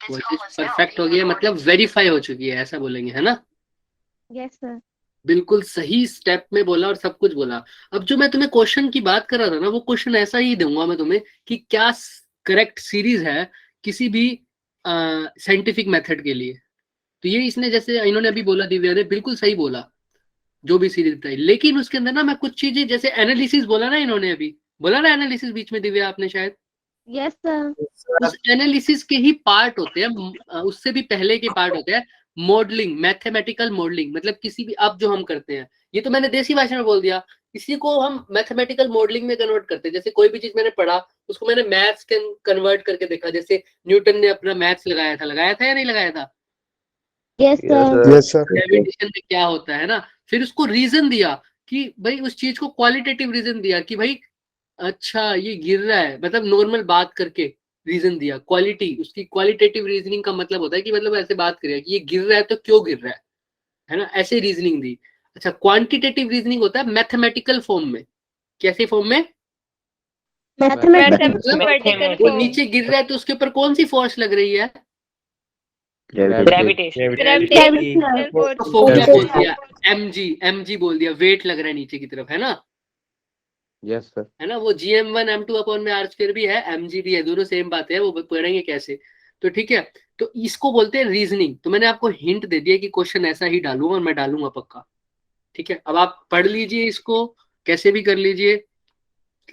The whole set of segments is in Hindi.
वो चीज परफेक्ट हो गई है, मतलब वेरीफाई हो चुकी है, ऐसा बोलेंगे, है ना? Yes sir. बिल्कुल सही स्टेप में बोला और सब कुछ बोला। अब जो मैं तुम्हें क्वेश्चन की बात कर रहा था ना, वो क्वेश्चन ऐसा ही दूंगा मैं तुम्हें कि क्या करेक्ट सीरीज है किसी भी साइंटिफिक मेथड के लिए। तो ये इसने, जैसे इन्होंने अभी बोला, दिव्या ने बिल्कुल सही बोला, जो भी सीरीज बताई, लेकिन उसके अंदर ना मैं कुछ चीजें, जैसे एनालिसिस बोला ना इन्होंने, अभी बोला ना एनालिसिस बीच में, दिव्या आपने शायद, यस सर। उस एनालिसिस के ही पार्ट होते हैं, उससे भी पहले के पार्ट होते हैं मॉडलिंग, मैथमेटिकल मॉडलिंग, मतलब किसी भी अब जो हम करते हैं, ये तो मैंने देसी भाषा में बोल दिया, इसी को हम मैथमेटिकल मॉडलिंग में कन्वर्ट करते हैं। जैसे कोई भी चीज मैंने पढ़ा, उसको मैंने मैथ्स के कन्वर्ट करके देखा, जैसे न्यूटन ने अपना मैथ्स लगाया था या नहीं लगाया था, yes sir. Yes sir. Gravitation में क्या होता है ना, फिर उसको रीजन दिया कि भाई, उस चीज को क्वालिटेटिव रीजन दिया कि भाई अच्छा ये गिर रहा है, मतलब नॉर्मल बात करके रीजन दिया, क्वालिटी उसकी, क्वालिटेटिव रीजनिंग का मतलब होता है कि मतलब ऐसे बात करें कि ये गिर रहा है तो क्यों गिर रहा है ना, ऐसे रीजनिंग दी। अच्छा, क्वांटिटेटिव रीजनिंग होता है मैथमेटिकल फॉर्म में। कैसे फॉर्म में? मैथमेटिकल वो फॉर्म। नीचे गिर रहा है तो उसके ऊपर कौन सी फोर्स लग रही है? ग्रेविटेशनल तो फोर्स। फॉर्मूला बोल दिया, एमजी बोल दिया, वेट लग रहा है नीचे की तरफ, है ना? Yes sir. है ना? वो GM1 M2 अपॉन में आर स्क्वायर भी है, mg भी है, दोनों सेम बातें हैं, वो पढ़ेंगे कैसे। तो ठीक है, तो इसको बोलते हैं रीजनिंग। तो मैंने आपको हिंट दे दिया कि क्वेश्चन ऐसा ही डालूंगा, और मैं डालूंगा पक्का। ठीक है, अब आप पढ़ लीजिए इसको, कैसे भी कर लीजिए,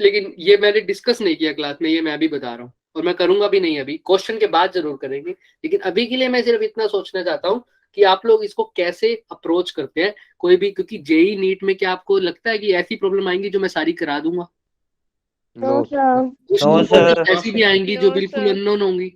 लेकिन ये मैंने डिस्कस नहीं किया क्लास में, ये मैं अभी बता रहा हूँ, और मैं करूंगा भी नहीं, अभी क्वेश्चन के बाद जरूर करेंगे। लेकिन अभी के लिए मैं सिर्फ इतना सोचना चाहता हूँ कि आप लोग इसको कैसे अप्रोच करते हैं कोई भी, क्योंकि जेई नीट में क्या आपको लगता है कि ऐसी प्रॉब्लम आएंगी जो मैं सारी करा दूंगा? No sir. कुछ नो तो सर। प्रॉब्लम ऐसी भी आएंगी जो बिल्कुल अननोन होंगी।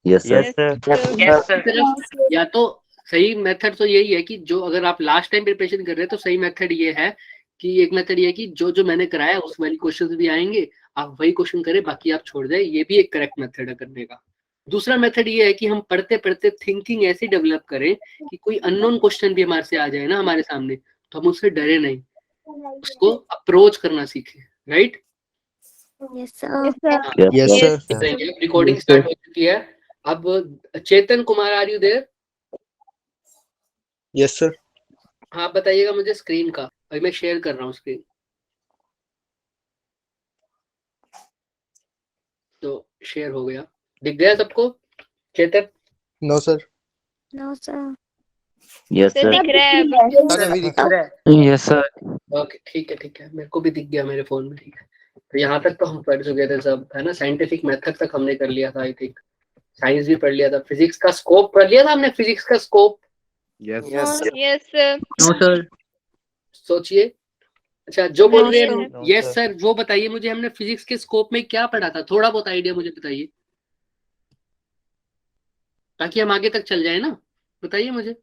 Yes yes sir. सर। की तरफ या तो सही मेथड तो यही है कि जो, अगर आप लास्ट टाइम प्रिपरेशन कर रहे हैं तो सही मेथड ये है कि, एक मेथड ये है कि जो जो मैंने कराया उस वाली क्वेश्चंस भी आएंगे, आप वही क्वेश्चन करें, बाकी आप छोड़ दें, ये भी एक करेक्ट मेथड है करने का। दूसरा मेथड ये है कि हम पढ़ते पढ़ते थिंकिंग ऐसी डेवलप करें कि कोई अननोन क्वेश्चन भी हमारे से आ जाए ना हमारे सामने, तो हम उससे डरे नहीं, उसको अप्रोच करना सीखें। Right? Yes sir. Yes sir. Recording start हो चुकी है अब। Chetan Kumar, are you there? Yes sir. हाँ, आप बताइएगा मुझे स्क्रीन का, अभी मैं शेयर कर रहा हूँ स्क्रीन, तो शेयर हो गया, दिख गया सबको? Chetan? No sir. No sir. Yes sir. दिख रहा है। Yes sir. ओके, ठीक है, मेरे को भी दिख गया मेरे फोन में। ठीक है, तो यहाँ तक तो हम पढ़ चुके थे सब, है ना? साइंटिफिक मेथड तक हमने कर लिया था, आई थिंक। साइंस भी पढ़ लिया था, फिजिक्स का स्कोप पढ़ लिया था हमने, फिजिक्स का scope. Yes yes sir. No sir. सोचिए। अच्छा, जो बोल रहे हैं No, यस sir. सर, वो बताइए मुझे, हमने फिजिक्स के स्कोप में क्या पढ़ा था, थोड़ा बहुत आइडिया मुझे बताइए, ताकि हम आगे तक चल जाए ना। बताइए मुझे।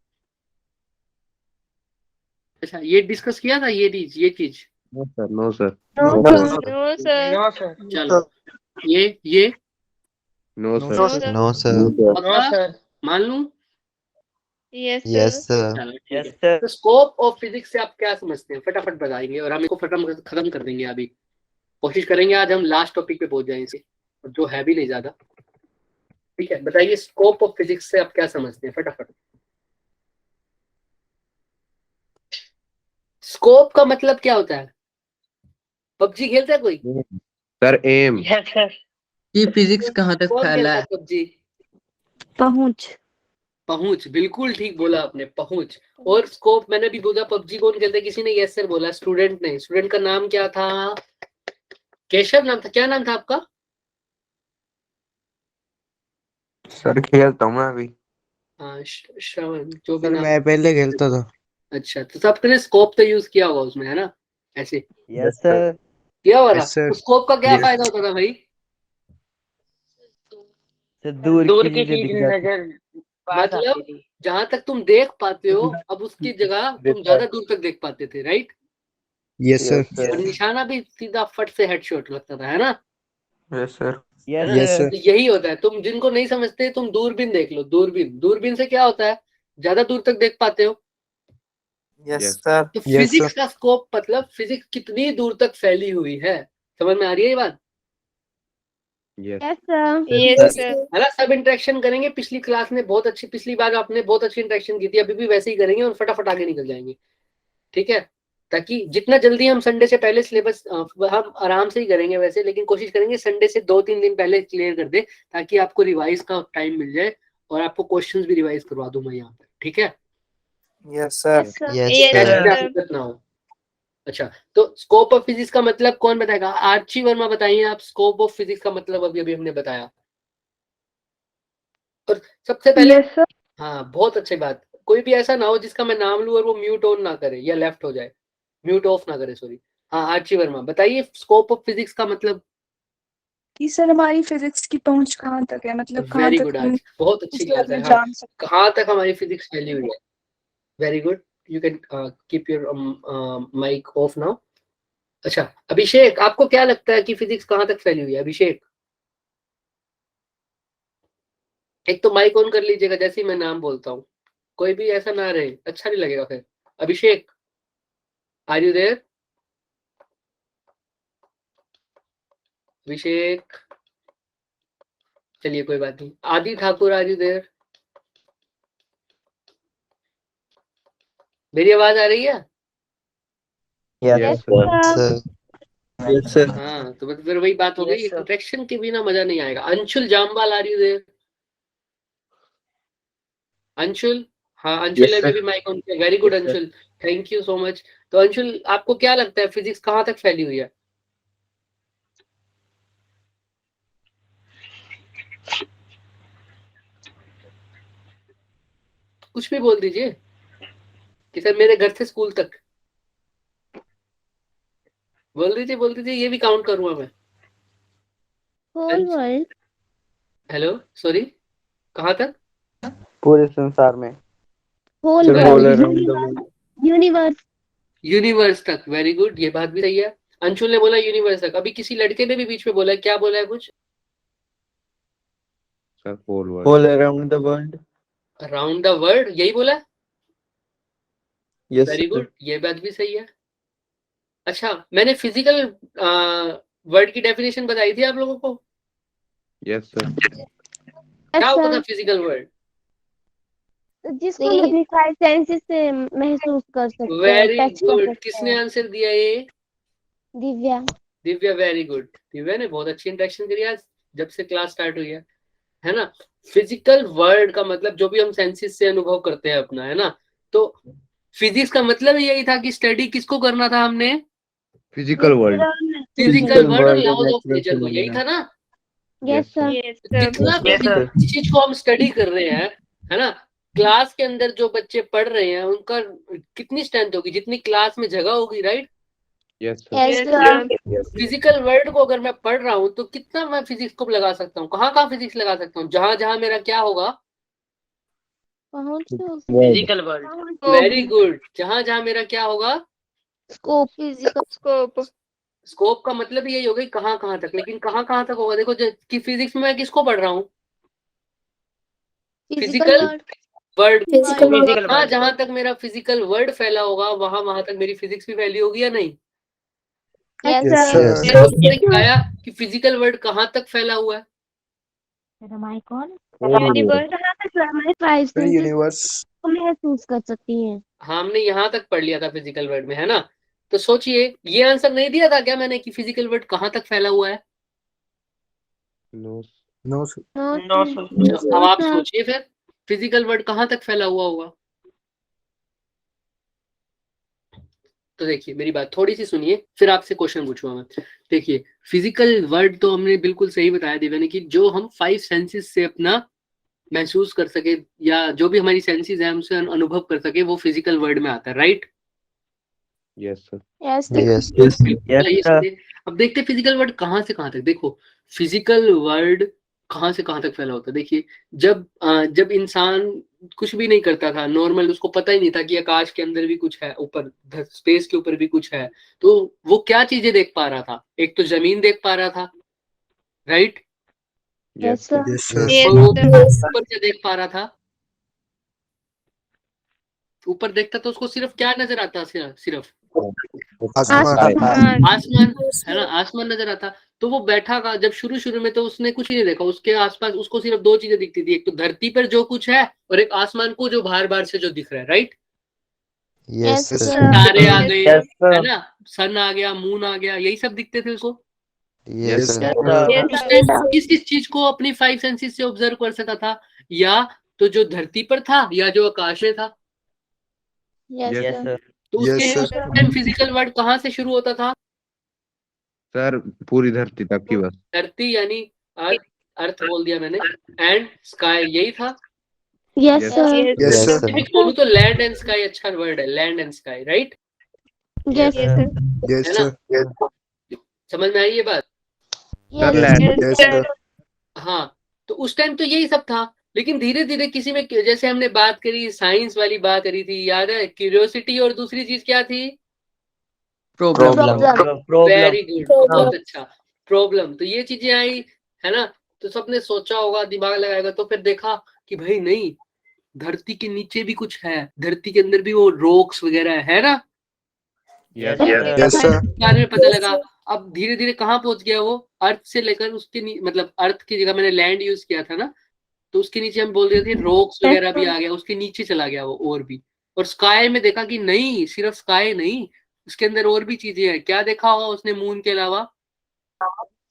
अच्छा, ये डिस्कस किया था, ये चीज। No sir. No sir. No sir. चलो, ये no no sir. Sir. No sir. पक्का मान लूं? Yes sir. चलो ठीक Yes है। sir. तो स्कोप ऑफ फिजिक्स से आप क्या समझते हैं, फटाफट बताएंगे, और हम इसको फटाफट खत्म कर देंगे अभी। कोशिश करेंगे आज हम लास्ट टॉपिक पे पहुंच जाएं इसे, और जो है भी नहीं ज्यादा। ठीक है, बताइए स्कोप ऑफ फिजिक्स से आप क्या समझते हैं, फटाफट। स्कोप का मतलब क्या होता है? पबजी खेलता है कोई? सर एम। Yes sir. कि फिजिक्स कहाँ तक कौन फैला खेलता है है? पबजी? पहुंच। पहुंच, बिल्कुल ठीक बोला आपने, पहुंच। और स्कोप मैंने भी बोला, पबजी कौन खेलता है? किसी ने यस सर बोला, स्टूडेंट ने। स्टूडेंट का नाम क्या था? केशव नाम था, क्या नाम था आपका? सर खेलता हूँ मैं अभी। हाँ, श्रवण, जो भी सर नाम। मैं पहले खेलता था। अच्छा, तो सबने स्कोप तो यूज किया होगा उसमें, है ना? ऐसे Yes sir. किया होगा ना? Yes sir. उस स्कोप का क्या Yes. फायदा होता था भाई? सर दूर की चीजें दिख जाती। मतलब जहां तक तुम देख पाते हो, अब उसकी जगह तुम ज्यादा दूर तक देख पाते थे, राइट? Yes sir. और निशाना भी सीधा फट से हेडशॉट लगता था, है ना? Yes sir. है ना? Yes yes sir. सर। तो यही होता है, तुम जिनको नहीं समझते, तुम दूरबीन देख लो, दूरबीन, दूरबीन से क्या होता है, ज्यादा दूर तक देख पाते हो। Yes sir. तो यस फिजिक्स सर। का स्कोप मतलब फिजिक्स कितनी दूर तक फैली हुई है, समझ में आ रही है ये बात? Yes. Yes, sir. Yes, sir. है ना, सब इंटरेक्शन करेंगे। पिछली क्लास में बहुत अच्छी, पिछली बार आपने बहुत अच्छी इंटरेक्शन की थी, अभी भी वैसे ही करेंगे और फटाफट आगे निकल जाएंगे, ठीक है। ताकि जितना जल्दी हम संडे से पहले सिलेबस, हम आराम से ही करेंगे वैसे, लेकिन कोशिश करेंगे संडे से 2-3 दिन पहले क्लियर कर दे, ताकि आपको रिवाइज का टाइम मिल जाए और आपको क्वेश्चंस भी रिवाइज करवा दूं मैं यहाँ पे, ठीक है। Yes sir. Yes, sir. Yes, Yes, test में sir. दिक्कत ना हो। अच्छा, तो स्कोप ऑफ फिजिक्स का मतलब कौन बताएगा? आर्ची वर्मा बताइए आप, स्कोप ऑफ फिजिक्स का मतलब अभी अभी हमने बताया। और सबसे पहले Yes, sir. हाँ, बहुत अच्छी बात, कोई भी ऐसा ना हो जिसका मैं नाम लूं और वो म्यूट ऑन ना करे या लेफ्ट हो जाए, म्यूट ऑफ ना करे, सॉरी। हाँ, आर्ची वर्मा बताइए स्कोप ऑफ फिजिक्स का मतलब। कि सर हमारी फिजिक्स की पहुंच कहाँ तक है, मतलब कहाँ वेरी तक गुड हम आर्ची, बहुत अच्छी उसके क्लास बारे है। में हाँ, जान सकते कहाँ तक हमारी फिजिक्स फैली हुई है। Very good, you can keep your mic off now. अच्छा, अभिषेक आपको क्या लगता है कि फिजिक्स कहाँ तक फैली हुई है? अभिषेक, एक तो माइक ऑन कर लीजिएगा जैसे ही मैं नाम बोलता हूँ, कोई भी ऐसा ना रहे, अच्छा नहीं लगेगा फिर। अभिषेक, आर यू देयर? अभिषेक, चलिए कोई बात नहीं। आदि ठाकुर, आर यू देयर? मेरी आवाज आ रही है? Yes, Yes, Yes, sir. sir. Yes, sir. हाँ, तो फिर वही बात हो गई, Yes, sir. इंटरेक्शन के बिना मजा नहीं आएगा। Anshul Jamwal, are you there? Anshul, हाँ अंशुल Yes, ने sir. भी माइक ऑन किया। Very good Yes, sir. Anshul, thank you so much. तो अंशुल, आपको क्या लगता है फिजिक्स कहाँ तक फैली हुई है? कुछ भी बोल दीजिए कि सर मेरे घर से स्कूल तक, बोल दीजिए, ये भी काउंट करूंगा मैं। Whole world. हेलो, सॉरी, कहाँ तक? पूरे संसार में। Whole Sir, all world. around the world. Universe. Universe तक, वेरी गुड, ये बात भी सही है। अंशुल ने बोला यूनिवर्स तक। अभी किसी लड़के ने भी बीच में बोला है, क्या बोला है कुछ? Sir, whole world. All around the world. Around the world, यही बोला है। Yes, very sir. गुड, ये बात भी सही है। अच्छा, मैंने फिजिकल वर्ड की डेफिनेशन बताई थी आप लोगों को, Yes, sir. क्या Yes, होता था sir. Physical word? जिसको हम अपनी फाइव सेंसेस से महसूस कर सकते हैं, वेरी टच कर गुड, सकते किसने हैं। आंसर दिया ये? दिव्या। Divya, very good. दिव्या ने बहुत अच्छी इंटरेक्शन करी आज जब से क्लास स्टार्ट हुई है ना। फिजिकल वर्ल्ड का मतलब जो भी हम सेंसेस से अनुभव करते हैं अपना, है ना। तो फिजिक्स का मतलब यही था कि स्टडी किसको करना था हमने? Physical world. फिजिकल वर्ल्ड और world और लॉज ऑफ natural नेचर को, यही phenomena. था ना। Yes Yes, sir. सर। जितना भी Yes, sir. जिस चीज को हम स्टडी कर रहे हैं, है ना, क्लास के अंदर जो बच्चे पढ़ रहे हैं उनका कितनी स्ट्रेंथ होगी, जितनी क्लास में जगह होगी, right. Yes, sir. Yes sir. Physical world को अगर मैं पढ़ रहा हूँ तो कितना मैं फिजिक्स को लगा सकता हूँ, कहाँ कहाँ फिजिक्स लगा सकता हूँ, जहां जहां मेरा क्या होगा? पहुंच Fizical वर्ल्ड। वेरी गुड, जहां जहां मेरा क्या होगा? स्कोप। Physical scope. स्कोप का मतलब यही होगा कि कहाँ कहाँ तक, लेकिन कहाँ कहाँ तक होगा? देखो कि फिजिक्स में मैं किसको पढ़ रहा हूँ? Physical world. हाँ, जहां तक मेरा फिजिकल वर्ल्ड फैला होगा वहां वहां तक मेरी फिजिक्स भी फैली होगी या नहीं? Yes Yes, sir. sir. मैंने आपको दिखाया कि फिजिकल वर्ल्ड कहाँ तक फैला हुआ है। यूनिवर्स कहाँ तक हमारे फाइव The सेंसेस universe. को महसूस कर सकती हैं। हमने यहाँ तक पढ़ लिया था फिजिकल वर्ल्ड में, है ना। तो सोचिए, ये आंसर नहीं दिया था क्या मैंने कि फिजिकल वर्ल्ड कहाँ तक फैला हुआ है? No. No, sir. नो तो अब आप सोचिए फिर, फिजिकल वर्ल्ड कहाँ तक फैला हुआ होगा? तो देखिए, मेरी बात थोड़ी सी सुनिए, फिर आपसे क्वेश्चन पूछूंगा मैं। देखिए, फिजिकल वर्ल्ड तो हमने बिल्कुल सही बताया दिव्या ने कि जो हम 5 सेंसेस से अपना महसूस कर सके, या जो भी हमारी सेंसेस है हमसे अनुभव कर सके, वो फिजिकल वर्ल्ड में आता है, right. Yes, sir. Yes Yes. Yes, ये sir. सुनिए, अब देखते हैं फिजिकल वर्ल्ड कहाँ से कहाँ तक। देखो, फिजिकल वर्ल्ड कहाँ से कहाँ तक फैला होता है। देखिए, जब इंसान कुछ भी नहीं करता था, नॉर्मल, उसको पता ही नहीं था कि आकाश के अंदर भी कुछ है, ऊपर स्पेस के ऊपर भी कुछ है, तो वो क्या चीजें देख पा रहा था? एक तो जमीन देख पा रहा था, right. Yes, sir. Yes, sir. और वो ऊपर क्या देख पा रहा था? ऊपर देखता तो उसको सिर्फ क्या नजर आता? सिर्फ आसमान आसमान, है ना, आसमान नजर आता। तो वो बैठा था जब शुरू शुरू में, तो उसने कुछ नहीं देखा, उसके आसपास उसको सिर्फ दो चीजें दिखती थी, एक तो धरती पर जो कुछ है और एक आसमान को जो बाहर बाहर से जो दिख रहा है, right. Yes, Yes, sir. sir. तारे आ गए, Yes, sir. है ना, सन आ गया, मून आ गया, यही सब दिखते थे उसको। Yes, sir. उस टाइम किस किस चीज को अपनी 5 सेंसेस से ऑब्जर्व कर सकता था, या तो जो धरती पर था या जो आकाश में था। Yes, Yes, sir. तो उसके Yes, sir. उस टाइम फिजिकल वर्ड कहाँ से शुरू होता था? सर पूरी धरती तक की बस। धरती यानी अर्थ, अर्थ बोल दिया मैंने, एंड स्काई, यही था। Yes, Yes. sir. Yes, sir. Specific बोलूं तो लैंड एंड स्काई अच्छा वर्ड है, land and sky, right. Yes, sir. Yes, है ना? sir. समझ में आई ये बात? Sir Yes, land. Yes, sir. हाँ, तो उस टाइम तो यही सब था, लेकिन धीरे धीरे किसी में, जैसे हमने बात करी, साइंस वाली बात करी थी, याद है, क्यूरियोसिटी, और दूसरी चीज क्या थी? प्रॉब्लम। वेरी गुड, बहुत अच्छा, प्रॉब्लम। तो ये चीजें आई, है ना। तो सबने सोचा होगा, दिमाग लगाएगा, तो फिर देखा कि भाई नहीं, धरती के नीचे भी कुछ है, धरती के अंदर भी वो रॉक्स वगैरह है ना। Yes. Yes, sir. बाद में पता लगा, अब धीरे धीरे कहाँ पहुंच गया वो, अर्थ से लेकर उसके मतलब अर्थ की जगह मैंने लैंड यूज किया था ना, तो उसके नीचे हम बोल रहे थे रॉक्स वगैरह भी आ गया, उसके नीचे चला गया वो और भी। और स्काई में देखा कि नहीं, सिर्फ स्काई नहीं, उसके अंदर और भी चीजें हैं। क्या देखा होगा उसने मून के अलावा?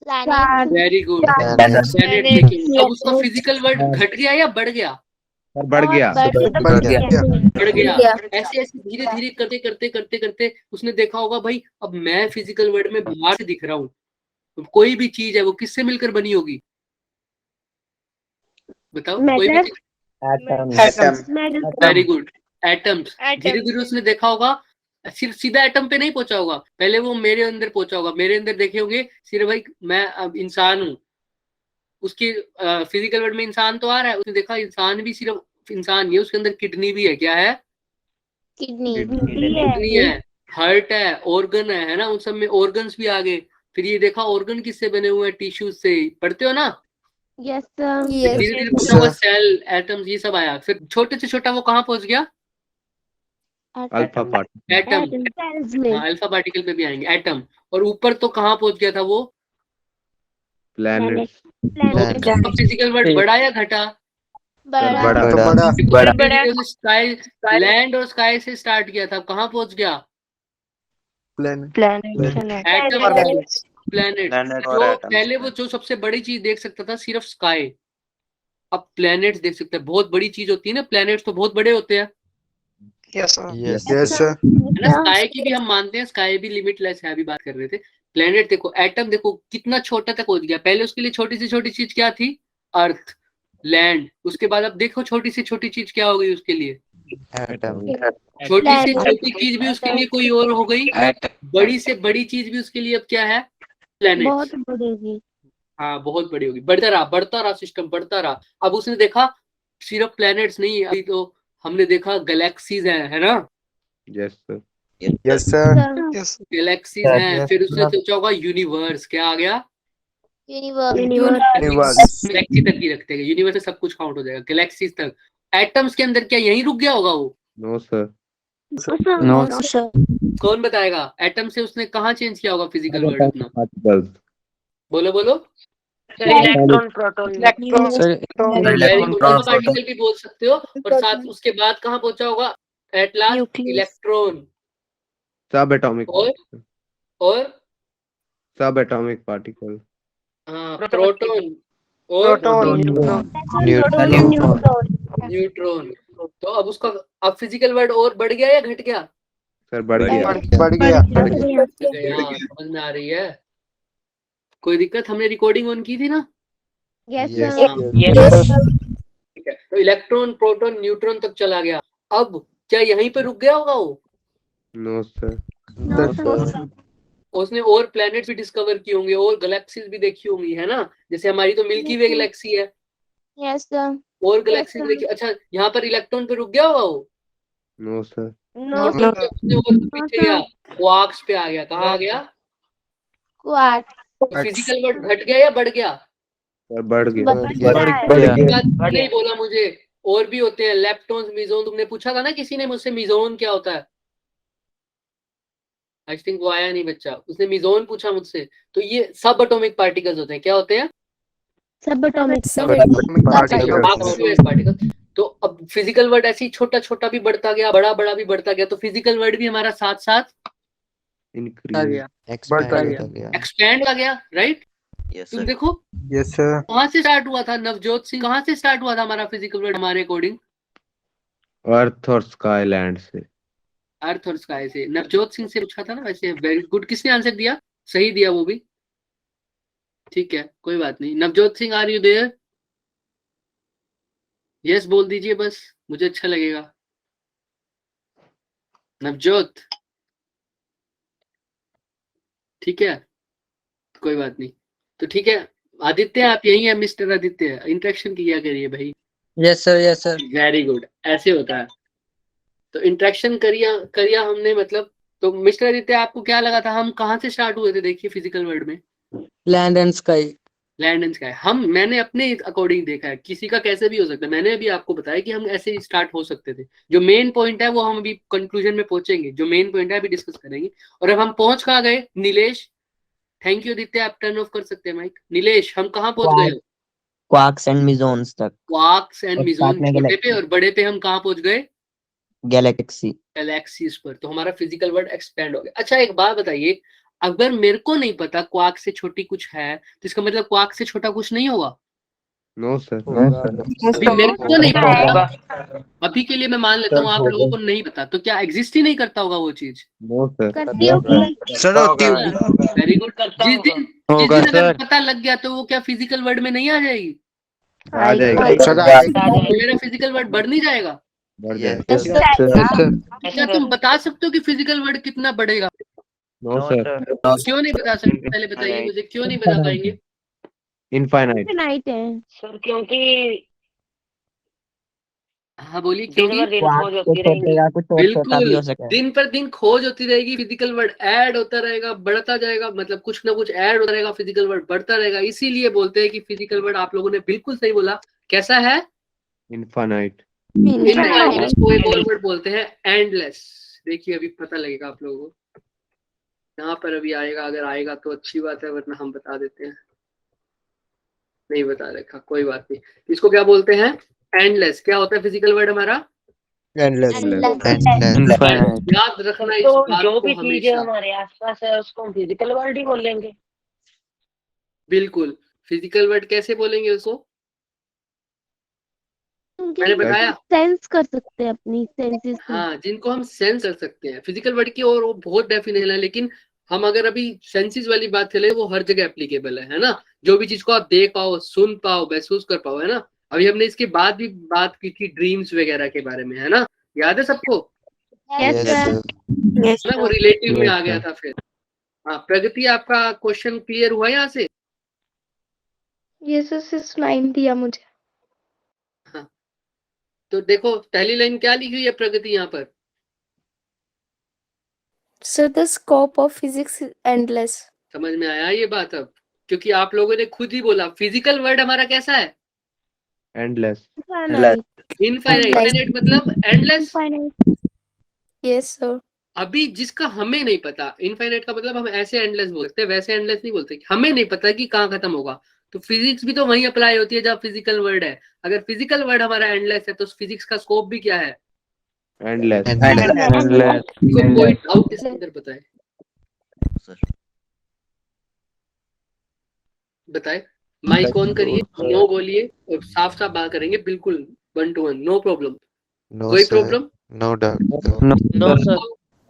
planet. Very good, Planets. Planet देखे। अब उसका फिजिकल वर्ड घट गया या बढ़ गया? सर बढ़ गया। बढ़ गया. बढ़ गया। ऐसे ऐसे धीरे धीरे करते करते करते करते उसने देखा होगा, भाई अब मैं फिजिकल वर्ल्ड में बाहर से दिख रहा हूँ, तो कोई भी चीज है वो किससे मिलकर बनी होगी? बताओ, कोई भी चीज। Very good, atoms. धीरे धीरे उसने देखा होगा, सिर्फ सीधा एटम पे नहीं पहुंचा होगा, पहले वो मेरे अंदर पहुंचा होगा, मेरे अंदर देखे होंगे सिर्फ भाई मैं अब इंसान हूँ, उसकी फिजिकल वर्ल्ड में इंसान तो आ रहा है, उसने देखा इंसान भी सिर्फ इंसान नहीं है, उसके अंदर किडनी भी है। क्या है? Kidney. किडनी है, हार्ट है, ऑर्गन है ना, उन सब में ऑर्गन्स भी आ गए। फिर ये देखा ऑर्गन किससे बने हुए हैं, टिश्यूज से, पढ़ते हो ना। Yes, sir. धीरे धीरे पहुंचा हुआ सेल, एटम्स, ये सब आया। फिर छोटे से छोटा वो कहाँ पहुंच गया? Alpha part. एटम। Cells में. हाँ, अल्फा पार्टिकल पे भी आएंगे, एटम। और ऊपर तो कहाँ पहुंच गया था वो? प्लैनेट। Planet. फिजिकल वर्ड बढ़ा या घटा? बड़ा. स्काई, लैंड और स्काई से स्टार्ट किया था, अब कहाँ पहुंच गया? Planet. Atom, planet. जो पहले वो जो सबसे बड़ी चीज देख सकता था सिर्फ स्काई, अब प्लैनेट्स देख सकते हैं। बहुत बड़ी चीज होती है ना, प्लैनेट्स तो बहुत बड़े होते हैं, Yes, sir. है ना। स्काई की भी हम मानते हैं, स्काई भी लिमिटलेस है, अभी बात कर रहे थे। प्लेनेट देखो, एटम देखो कितना छोटा तक पहुंच गया। पहले उसके लिए छोटी से छोटी चीज क्या थी? अर्थ, लैंड। उसके बाद अब देखो छोटी से छोटी चीज क्या हो गई उसके लिए? Atom. छोटी से छोटी चीज भी उसके लिए कोई और हो गई, बड़ी से बड़ी चीज भी उसके लिए अब क्या है? प्लैनेट। बहुत बड़ी. हाँ, बहुत बड़ी होगी, बढ़ता रहा सिस्टम, बढ़ता रहा। अब उसने देखा सिर्फ प्लैनेट्स नहीं, अभी तो हमने देखा गैलेक्सीज है ना। Yes sir. Yes, sir. Galaxies हैं। फिर उसने सोचा होगा यूनिवर्स, क्या आ गया? Universe. गैलेक्सी तक ही रखते हैं, यूनिवर्स से सब कुछ काउंट हो जाएगा, गैलेक्सीज तक। एटम्स के अंदर क्या यहीं रुक गया होगा वो? No sir. No, sir. कौन बताएगा? एटम से उसने कहाँ चेंज किया होगा फिजिकल वर्ड अपना? पार्टिकल्स। बोलो बोलो। इलेक्ट्रॉन पार्टिकल भी बोल सकते हो। और साथ उसके बाद कहाँ पहुंचा होगा एट लास्ट? Nucleus. इलेक्ट्रॉन सब एटॉमिक और सब एटॉमिक पार्टिकल। प्रोटॉन और न्यूट्रॉन। तो अब उसका अब फिजिकल वर्ड और बढ़ गया या घट गया? सर बढ़ गया। बढ़ गया. समझ में आ रही है? कोई दिक्कत? हमने रिकॉर्डिंग ऑन की थी ना? Yes, Yes. sir. ठीक है, तो इलेक्ट्रॉन, प्रोटॉन, न्यूट्रॉन तक चला गया। अब क्या यहीं पे रुक गया होगा वो? No sir. No, sir. उसने और प्लैनेट्स भी डिस्कवर किए होंगे, और गैलेक्सीज भी देखी होंगी, है ना। जैसे हमारी तो मिल्की वे गैलेक्सी है, Yes, sir. और गैलेक्सीज देखी। अच्छा, यहाँ पर इलेक्ट्रॉन पे रुक गया होगा वो? No sir. No, उसने और पीछे गया, क्वार्क्स पे आ गया। कहाँ आ गया? Quark. फिजिकल वर्ड घट गया या बढ़ गया? सर बढ़ गया। नहीं बोला मुझे, और भी होते हैं, लेप्टॉन्स, मीजोन। तुमने पूछा था ना किसी ने मुझसे, मीजोन क्या होता है? आई थिंक वो आया नहीं बच्चा, उसने मीजोन पूछा मुझसे। तो ये सब एटॉमिक पार्टिकल्स होते हैं, क्या होते हैं? सब एटॉमिक पार्टिकल। तो अब फिजिकल वर्ड ऐसे ही छोटा छोटा भी बढ़ता गया, बड़ा बड़ा भी बढ़ता गया, तो फिजिकल वर्ड भी हमारा साथ साथ इंक्रीज एक्सपैंड आ गया, राइट? तुम देखो यस सर कहाँ से स्टार्ट हुआ था नवजोत सिंह, कहाँ से स्टार्ट हुआ था हमारा फिजिकल वर्ड हमारे अकॉर्डिंग? अर्थ और स्काई लैंड से। अर्थ और स्काई से। नवजोत सिंह से पूछा था ना वैसे, वेरी गुड। किसने आंसर दिया? सही दिया वो भी, ठीक है कोई बात नहीं। Navjot Singh are you there? Yes बोल दीजिए बस, मुझे अच्छा लगेगा। नवजोत, ठीक है कोई बात नहीं। तो ठीक है आदित्य, आप यही है मिस्टर आदित्य, इंटरेक्शन किया करिए भाई। Yes sir, yes sir. Very good, ऐसे होता है। तो इंटरेक्शन करिया करिया हमने, मतलब। तो मिस्टर आदित्य आपको क्या लगा था, हम कहाँ से स्टार्ट हुए थे? देखिए फिजिकल वर्ड में land and sky. Land and sky. मैंने अपने अकॉर्डिंग देखा है, किसी का कैसे भी हो सकता है। मैंने अभी आपको बताया कि हम ऐसे ही स्टार्ट हो सकते थे। जो मेन पॉइंट है वो हम अभी कंक्लूजन में पहुंचेंगे, जो मेन पॉइंट है अभी डिस्कस करेंगे। और अब हम पहुंच कहाँ गए? नीलेश, थैंक यू आदित्य, आप टर्न ऑफ कर सकते हैं माइक। नीलेश, हम कहाँ पहुंच गए? क्वार्क्स एंड मिजोन्स तक। क्वार्क्स एंड और मिजोन साथ में छोटे पे, गैलेक्सी। और बड़े पे हम कहाँ पहुंच गए? गैलेक्सी। गैलेक्सीज पर। तो हमारा फिजिकल वर्ड एक्सपेंड हो गया। अच्छा एक बात बताइए, अगर मेरे को नहीं पता क्वार्क से छोटी कुछ है, तो इसका मतलब क्वार्क से छोटा कुछ नहीं होगा? No sir. अभी मेरे को नहीं पता, अभी के लिए मैं मान लेता हूँ आप लोगों को नहीं पता, तो क्या एग्जिस्ट ही नहीं करता होगा वो चीज? No sir. करती होगी। सर होती वेरी गुड। जिस दिन अगर पता लग गया तो वो क्या फिजिकल वर्ड में नहीं आ जाएगी? आ जाएगी। सर तो मेरा फिजिकल वर्ड बढ़ नहीं जाएगा? बढ़ जाएगी। क्या तुम बता सकते हो कि फिजिकल वर्ड कितना बढ़ेगा? No sir. क्यों नहीं बता सकते? पहले बताइए मुझे, क्यों नहीं बता पाएंगे? इनफाइनाइट। नाइट है। सर क्योंकि हाँ बोलिए, दिन क्योंकि ब दिन खोज होती रहेगी। कुछ और छोटा भी बिल्कुल, हो सकता है। दिन पर दिन खोज होती रहेगी, फिजिकल वर्ड ऐड होता रहेगा, बढ़ता जाएगा, मतलब कुछ ना कुछ ऐड होता रहेगा, फिजिकल वर्ड बढ़ता रहेगा। इसीलिए बोलते हैं कि फिजिकल वर्ड, आप लोगों ने बिल्कुल सही बोला, कैसा है? इनफाइनाइट। इनफाइनाइट। इसको एक और वर्ड बोलते हैं एंडलेस। देखिए अभी पता लगेगा आप लोगों को, यहाँ पर अभी आएगा, अगर आएगा तो अच्छी बात है, वरना हम बता देते हैं। नहीं बता रखा, कोई बात नहीं। इसको क्या बोलते हैं? एंडलेस। क्या होता है फिजिकल वर्ड हमारा? याद रखना इस तो बात जो को भी चीजें हमेशा। हमारे आसपास है उसको हम फिजिकल वर्ल्ड ही बोलेंगे। बिल्कुल, फिजिकल वर्ड कैसे बोलेंगे उसको? मैंने बताया, सेंस कर सकते हैं अपनी सेंसेस से। हाँ, जिनको हम सेंस कर सकते हैं। फिजिकल वर्ड की और वो बहुत डेफिनेशन है, लेकिन हम अगर अभी सेंसेस वाली बात चले, वो हर जगह एप्लीकेबल है ना? जो भी चीज को आप देख पाओ, सुन पाओ, महसूस कर पाओ, है ना? अभी हमने इसके बाद भी बात की थी ड्रीम्स वगैरह के बारे में, है ना? याद है सबको? Yes sir. ना वो रिलेटिव में आ गया था फिर। हाँ प्रगति, आपका क्वेश्चन क्लियर हुआ यहाँ से? ये सिर्फ 9 दिया मुझे। हाँ तो देखो पहली लाइन क्या लिखी हुई है प्रगति यहाँ पर? So the scope of physics is endless. समझ में आया ये बात अब? क्योंकि आप लोगों ने खुद ही बोला फिजिकल वर्ड हमारा कैसा है? एंडलेस। इनफाइनाइट मतलब एंडलेस। Yes, sir. अभी जिसका हमें नहीं पता, इनफाइनाइट का मतलब हम ऐसे एंडलेस बोलते हैं, वैसे एंडलेस नहीं बोलते। हमें नहीं पता कि कहाँ खत्म होगा। तो फिजिक्स भी तो वहीं अप्लाई होती है जहाँ फिजिकल वर्ड है। अगर फिजिकल वर्ड हमारा एंडलेस है तो फिजिक्स का स्कोप भी क्या है? एंडलेस। तो कोई डाउट इसके अंदर बताए? बताए, माइक ऑन करिए, नो बोलिए और साफ साफ बात करेंगे, बिल्कुल 1 to 1, नो प्रॉब्लम। कोई problem? No doubt no sir.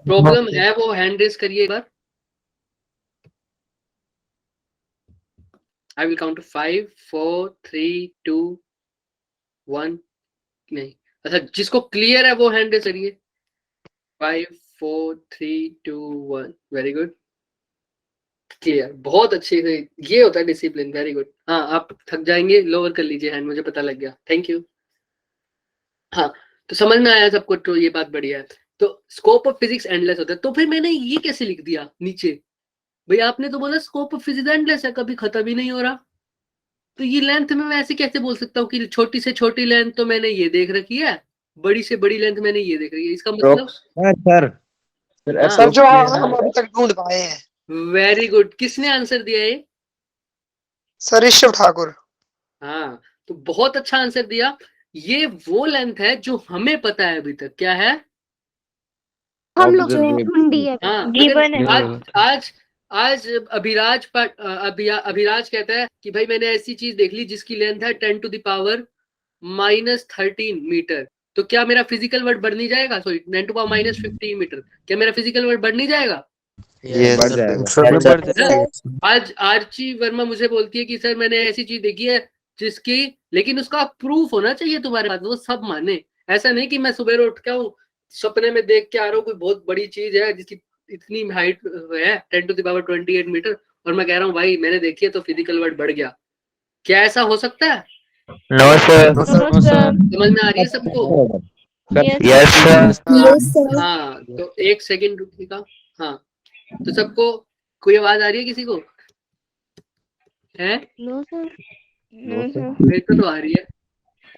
Problem है वो हैंड रेस करिए एक बार। I will count 5 4 3 2 1। नहीं, अच्छा जिसको क्लियर है वो हैंड रेस करिए। 5 4 3 2 1। वेरी गुड, क्लियर, बहुत अच्छे से। ये होता है डिसिप्लिन। Very good. हाँ आप थक जाएंगे, लोअर कर लीजिए हैंड, मुझे पता लग गया, थैंक यू। हाँ तो समझ में आया सबको, तो ये बात बढ़िया है। तो स्कोप ऑफ फिजिक्स एंडलेस होता है। तो फिर मैंने ये कैसे लिख दिया नीचे? भाई आपने तो बोला स्कोप ऑफ फिजिक्स एंडलेस है, कभी खत्म ही नहीं हो रहा। तो ये लेंथ में मैं ऐसे कैसे बोल सकता हूँ कि छोटी से छोटी लेंथ तो मैंने ये देख रखी है, बड़ी से बड़ी लेंथ मैंने ये देख रखी है, इसका मतलब? सर सर हाँ सर जो approximate- हम अभी तक ढूंढ पाए हैं। Very good. किसने आंसर दिया ये? सर ऋषभ ठाकुर। हाँ, तो बहुत अच्छा आंसर दिया। ये वो लेंथ है जो हमें पता है अभी तक। क्या है? हम लोग ने Observable. ढूंढी है। हाँ, गिवन है। अगर आज आज अभिराज कहता है कि भाई मैंने ऐसी चीज देख ली जिसकी लेंथ है 10⁻13 मीटर, तो क्या मेरा फिजिकल वर्ड बढ़ नहीं जाएगा? सॉरी, 10⁻15 मीटर, क्या मेरा फिजिकल वर्ड बढ़ नहीं जाएगा? यस बढ़ जाएगा। सर बढ़ है? आज आर्ची वर्मा मुझे बोलती है कि सर मैंने ऐसी चीज देखी है जिसकी, लेकिन उसका प्रूफ होना चाहिए तुम्हारे पास, वो सब माने। ऐसा नहीं कि मैं सुबह उठ के हूँ, सपने में देख के आ रहा हूँ कोई बहुत बड़ी चीज है जिसकी इतनी हाइट है 10⁻28 मीटर, और मैं कह रहा हूँ भाई मैंने देखी है तो फिजिकल वर्ड बढ़ गया। क्या ऐसा हो सकता है? No sir. No sir. समझ में आ रही है सबको? Yes sir. Yes, sir. हाँ, तो एक सेकंड रुकिएगा। हाँ, तो सबको कोई आवाज आ रही है किसी को? है? No sir. No sir. मेरे को तो आ रही है।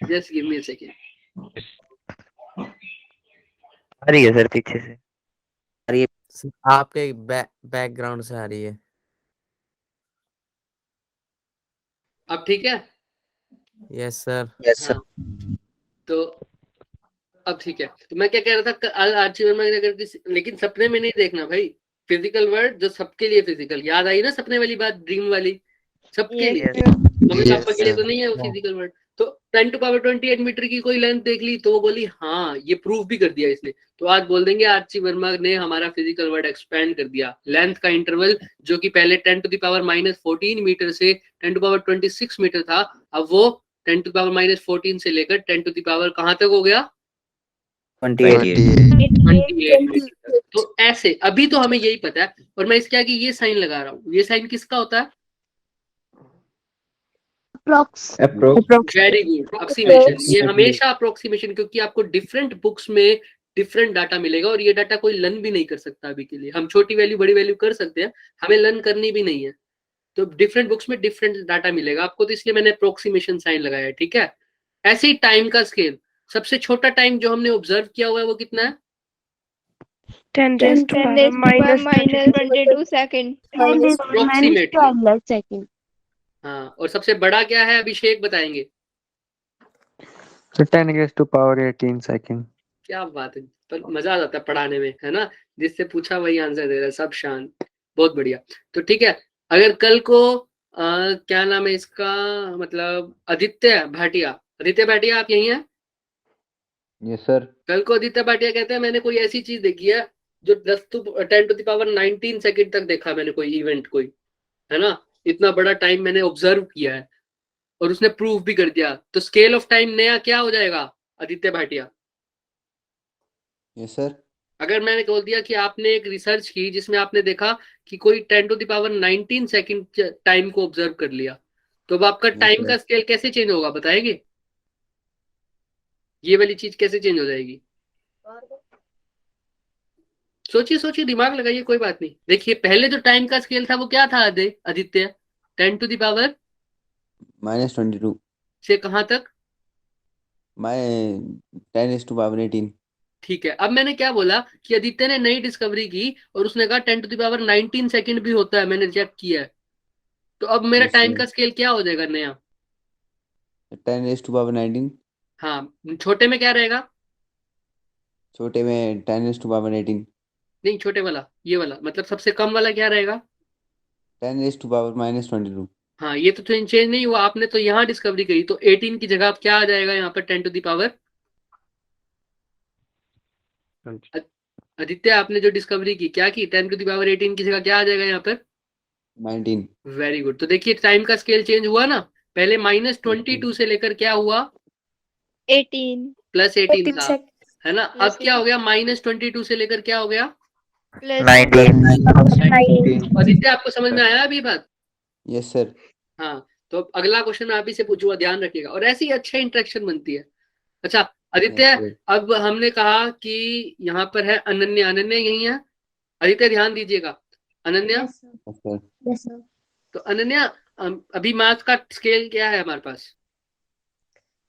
Just give me a second. आ रही है सर पीछे से। आपके बैकग्राउंड से आ रही है। अब ठीक है? Yes sir. हाँ, तो अब ठीक है। तो मैं क्या कह रहा था, आर्ची वर्मा ने अगर लेकिन सपने में नहीं देखना भाई। फिजिकल वर्ड जो सबके लिए फिजिकल, याद आई ना सपने वाली बात, ड्रीम वाली, सबके लिए। मम्मी पापा के लिए तो नहीं है वो फिजिकल वर्ड। तो 10⁻28 मीटर की कोई लेंथ देख ली तो वो बोली हाँ, ये प्रूफ भी कर दिया इसने, तो आज बोल देंगे आर्ची वर्मा ने हमारा फिजिकल वर्ड एक्सपेंड कर दिया। लेंथ का इंटरवल जो कि पहले 10⁻14 मीटर से 10⁻26 मीटर था, अब वो 10⁻14 से लेकर 10 कहाँ तक हो गया? 28। 28 मीटर। तो ऐसे अभी तो हमें यही पता है, और मैं इसके आगे ये साइन लगा रहा हूँ। ये साइन किसका होता है? अप्रॉक्स। Very good, approximation. ये हमेशा अप्रोक्सीमेशन, क्योंकि आपको डिफरेंट बुक्स में डिफरेंट डाटा मिलेगा, और ये डाटा कोई लर्न भी नहीं कर सकता अभी के लिए। हम छोटी वैल्यू बड़ी वैल्यू कर सकते हैं, हमें लर्न करनी भी नहीं है। तो डिफरेंट बुक्स में डिफरेंट डाटा मिलेगा आपको, तो इसलिए मैंने अप्रोक्सीमेशन साइन लगाया है। ठीक है? ऐसे ही टाइम का स्केल, सबसे छोटा टाइम जो हमने ऑब्जर्व किया हुआ है वो कितना है? 10 raised to power minus 22 second. Approximately. Second. हाँ, और सबसे बड़ा क्या है अभिषेक बताएंगे? Sir 10⁻18 second. क्या बात है, पर मजा आ जाता है पढ़ाने में, है ना? जिससे पूछा वही आंसर दे रहा है, सब शांत। बहुत बढ़िया। तो ठीक है, अगर कल को क्या नाम है इसका, मतलब आदित्य भाटिया, आदित्य भाटिया आप यही हैं? Yes sir. कल को आदित्य भाटिया कहते हैं मैंने कोई ऐसी चीज देखी है जो 10⁻19 सेकंड तक देखा मैंने, कोई इवेंट, कोई, है ना, इतना बड़ा टाइम मैंने ऑब्जर्व किया है, और उसने प्रूफ भी कर दिया, तो स्केल ऑफ टाइम नया क्या हो जाएगा आदित्य भाटिया? Yes sir. अगर मैंने बोल दिया कि आपने एक रिसर्च की जिसमें आपने देखा कि कोई 10⁻19 सेकंड टाइम को ऑब्जर्व कर लिया, तो अब आपका टाइम का स्केल कैसे चेंज होगा बताएंगे? ये वाली चीज कैसे चेंज हो जाएगी? सोचिए सोचिए, दिमाग लगाइए, कोई बात नहीं। देखिए, पहले जो टाइम का स्केल था वो क्या था आदित्य? -22 से कहां तक? 10⁻18। ठीक है, अब मैंने क्या बोला कि आदित्य ने नई डिस्कवरी की और उसने कहा 10⁻19 सेकंड भी होता है, मैंने चेक किया है। तो अब मेरा Yes, टाइम sir. का स्केल क्या हो जाएगा नया? 10⁻19। हाँ, छोटे में क्या रहेगा? छोटे में 10⁻18। नहीं, छोटे वाला, ये वाला, मतलब सबसे कम वाला क्या रहेगा? 10⁻−22। हाँ, ये तो चेंज नहीं हुआ, आपने तो यहाँ डिस्कवरी करी, तो 18 की जगह अब क्या आ जाएगा यहाँ पर 10⁻? आदित्य, आपने जो डिस्कवरी की क्या की? 10⁻18 की जगह क्या आ जाएगा यहाँ पर? 19। Very good. तो देखिए टाइम का स्केल चेंज हुआ ना, पहले -22 से लेकर क्या हुआ? 18 +18 था, sec- है ना? अब क्या हो गया? -22 से लेकर क्या हो गया? प्लस 19। आदित्य, आपको समझ में आया अभी बात? Yes sir. हाँ, तो अब अगला क्वेश्चन आप ही से पूछूंगा, ध्यान रखिएगा, और ऐसी अच्छी इंटरेक्शन बनती है। अच्छा आदित्य, Yes, sir. अब हमने कहा कि यहाँ पर है अनन्या, अनन्या यही है? आदित्य ध्यान दीजिएगा, अनन्या। Yes, sir. तो अनन्या, अभी मार्क्स का स्केल क्या है हमारे पास?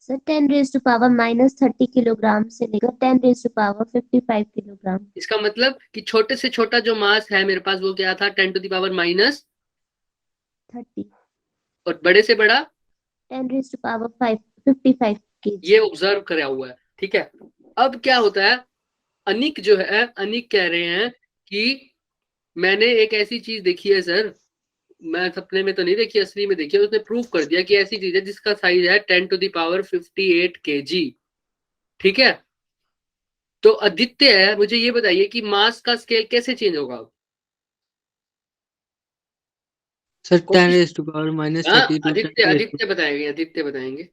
सर 10⁻³ किलोग्राम से लेकर 10⁻55 किलोग्राम। इसका मतलब कि छोटे से छोटा जो मास है मेरे पास वो क्या था 10⁻⁻30 और बड़े से बड़ा 10⁻55 केजी। ये ऑब्जर्व करा हुआ है। ठीक है, अब क्या होता है, अनिक जो है, अनिक कह रहे हैं कि मैंने एक ऐसी चीज देखी है सर, मैं सपने में तो नहीं देखी, असली में देखी है। उसने प्रूव कर दिया कि ऐसी चीज है जिसका साइज है 10⁻58 kg। ठीक है, तो आदित्य है, मुझे ये बताइए कि मास का स्केल कैसे चेंज होगा? सर कोशिश- 10⁻³ हाँ, 32 आदित्य आदित्य बताएंगे, आदित्य बताएंगे।